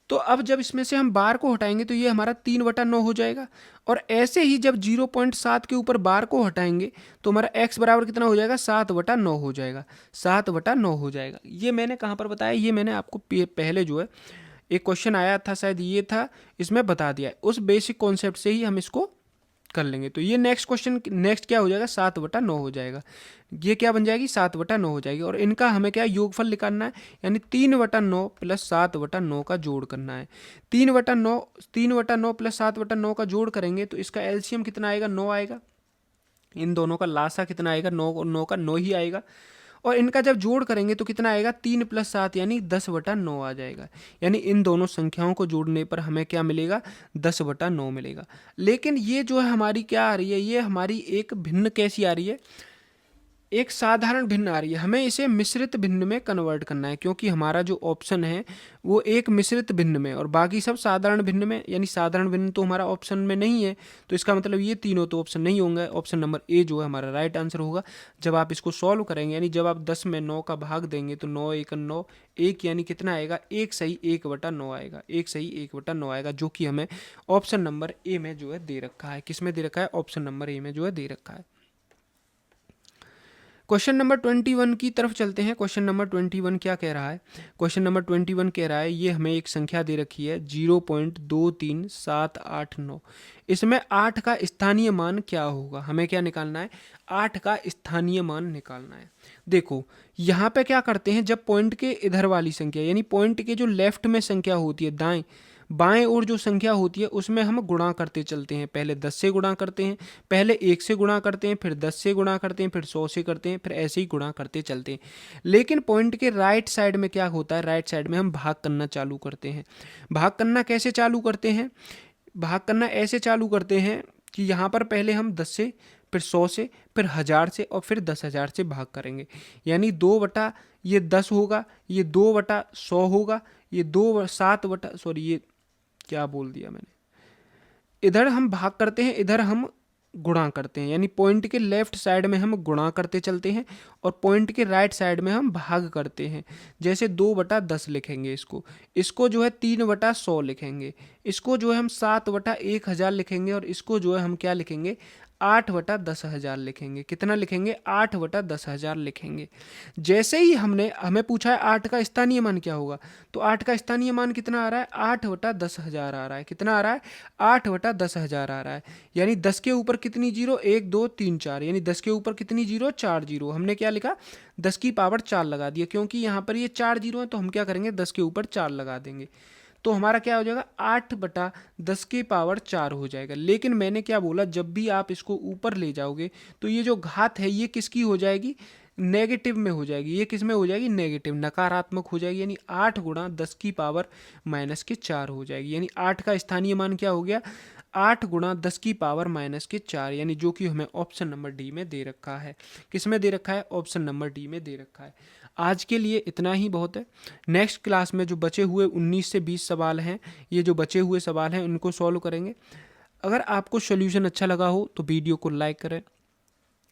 तो अब जब इसमें से हम बार को हटाएंगे तो ये हमारा 3/9 हो जाएगा। और ऐसे ही जब 0.7 के ऊपर बार को हटाएंगे तो हमारा x बराबर कितना हो जाएगा, 7/9 हो जाएगा। 7/9 हो जाएगा। ये मैंने कहाँ पर बताया, ये मैंने आपको पहले जो है एक क्वेश्चन आया था, शायद ये था, इसमें बता दिया है। उस बेसिक कॉन्सेप्ट से ही हम इसको कर लेंगे। तो ये नेक्स्ट क्वेश्चन, नेक्स्ट क्या हो जाएगा, 7/9 हो जाएगा। ये क्या बन जाएगी, 7/9 हो जाएगी। और इनका हमें क्या योगफल निकालना है, यानी 3/9 प्लस 7/9 का जोड़ करना है। 3/9 प्लस 7/9 का जोड़ करेंगे तो इसका एलसीएम कितना आएगा, 9 आएगा। इन दोनों का लासा कितना आएगा, 9 का 9 ही आएगा। और इनका जब जोड़ करेंगे तो कितना आएगा, 3 + 7 यानी 10/9 आ जाएगा। यानी इन दोनों संख्याओं को जोड़ने पर हमें क्या मिलेगा, 10/9 मिलेगा। लेकिन ये जो है हमारी क्या आ रही है, ये हमारी एक भिन्न कैसी आ रही है, एक साधारण भिन्न आ रही है। हमें इसे मिश्रित भिन्न में कन्वर्ट करना है, क्योंकि हमारा जो ऑप्शन है वो एक मिश्रित भिन्न में और बाकी सब साधारण भिन्न में। यानी साधारण भिन्न तो हमारा ऑप्शन में नहीं है, तो इसका मतलब ये तीनों तो ऑप्शन नहीं होंगे। ऑप्शन नंबर ए जो है हमारा राइट आंसर होगा। जब आप इसको सॉल्व करेंगे, यानी जब आप 10 में 9 का भाग देंगे तो 9 × 9 1, यानी कितना आएगा, 1 सही 1/9 आएगा। 1 सही 1/9 आएगा, जो कि हमें ऑप्शन नंबर ए में जो है दे रखा है। किस में दे रखा है, ऑप्शन नंबर ए में जो है दे रखा है। क्वेश्चन नंबर 21 की तरफ चलते हैं। क्वेश्चन नंबर 21 क्या कह रहा है, क्वेश्चन नंबर 21 कह रहा है, ये हमें एक संख्या दे रखी है 0.23789। इसमें 8 का स्थानीय मान क्या होगा, हमें क्या निकालना है, 8 का स्थानीय मान निकालना है। देखो यहाँ पे क्या करते हैं, जब पॉइंट के इधर वाली संख्या, यानी पॉइंट के जो लेफ्ट में संख्या होती है, दाएं बाएं और जो संख्या होती है उसमें हम गुणा करते चलते हैं। पहले 10 से गुणा करते हैं, पहले 1 से गुणा करते हैं, फिर 10 से गुणा करते हैं, फिर 100 से करते हैं, फिर ऐसे ही गुणा करते चलते हैं। लेकिन पॉइंट के राइट साइड में क्या होता है, राइट साइड में हम भाग करना चालू करते हैं। भाग करना कैसे चालू करते हैं, भाग करना ऐसे चालू करते हैं कि यहाँ पर पहले हम 10 से, फिर 100 से, फिर 1000 से और फिर 10,000 से भाग करेंगे। यानी 2/10 होगा, ये 2/100 होगा, ये 7 क्या बोल दिया मैंने, इधर हम भाग करते हैं, इधर हम गुणा करते हैं। यानी पॉइंट के लेफ्ट साइड में हम गुणा करते चलते हैं और पॉइंट के राइट साइड में हम भाग करते हैं। जैसे 2/10 लिखेंगे, इसको जो है 3/100 लिखेंगे, इसको जो है हम 7/1000 लिखेंगे और इसको जो है हम क्या लिखेंगे, 8/10,000 लिखेंगे। कितना लिखेंगे, 8/10,000 लिखेंगे। जैसे ही हमें पूछा है 8 का स्थानीय मान क्या होगा, तो 8 का स्थानीय मान कितना आ रहा है, 8/10,000 आ रहा है। कितना आ रहा है, 8/10,000 आ रहा है। यानी 10 के ऊपर कितनी जीरो, 1 2 3 4, यानी 10 के ऊपर कितनी जीरो, 4 जीरो। हमने क्या लिखा, 10 की पावर 4 लगा दिया, क्योंकि यहाँ पर ये 4 जीरो है तो हम क्या करेंगे, 10 के ऊपर 4 लगा देंगे। तो हमारा क्या हो जाएगा, 8/10 की पावर 4 हो जाएगा। लेकिन मैंने क्या बोला, जब भी आप इसको ऊपर ले जाओगे तो ये जो घात है ये किसकी हो जाएगी, नेगेटिव में हो जाएगी। ये किस में हो जाएगी, नेगेटिव, नकारात्मक हो जाएगी। यानी 8 × 10 की पावर -4 हो जाएगी। यानी 8 का स्थानीय मान क्या हो गया, 8 × 10 की पावर -4, यानी जो कि हमें ऑप्शन नंबर डी में दे रखा है। किस में दे रखा है, ऑप्शन नंबर डी में दे रखा है। आज के लिए इतना ही बहुत है। नेक्स्ट क्लास में जो बचे हुए 19 से 20 सवाल हैं, ये जो बचे हुए सवाल हैं उनको सॉल्व करेंगे। अगर आपको सोल्यूशन अच्छा लगा हो तो वीडियो को लाइक करें।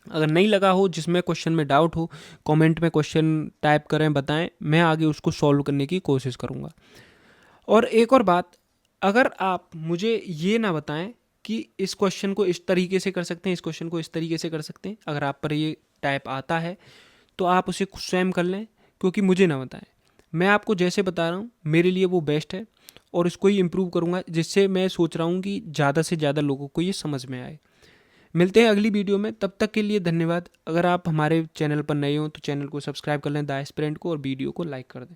अगर नहीं लगा हो, जिसमें क्वेश्चन में डाउट हो, कमेंट में क्वेश्चन टाइप करें, बताएं, मैं आगे उसको सॉल्व करने की कोशिश करूँगा। और एक और बात, अगर आप मुझे ये ना बताएं कि इस क्वेश्चन को इस तरीके से कर सकते हैं, इस क्वेश्चन को इस तरीके से कर सकते हैं, अगर आप पर ये टाइप आता है तो आप उसे स्वयं कर लें, क्योंकि मुझे ना बताएं। मैं आपको जैसे बता रहा हूँ मेरे लिए वो बेस्ट है और इसको ही इम्प्रूव करूँगा, जिससे मैं सोच रहा हूँ कि ज़्यादा से ज़्यादा लोगों को ये समझ में आए। मिलते हैं अगली वीडियो में, तब तक के लिए धन्यवाद। अगर आप हमारे चैनल पर नए हो तो चैनल को सब्सक्राइब कर लें द एस्पिरेंट को, और वीडियो को लाइक कर दें।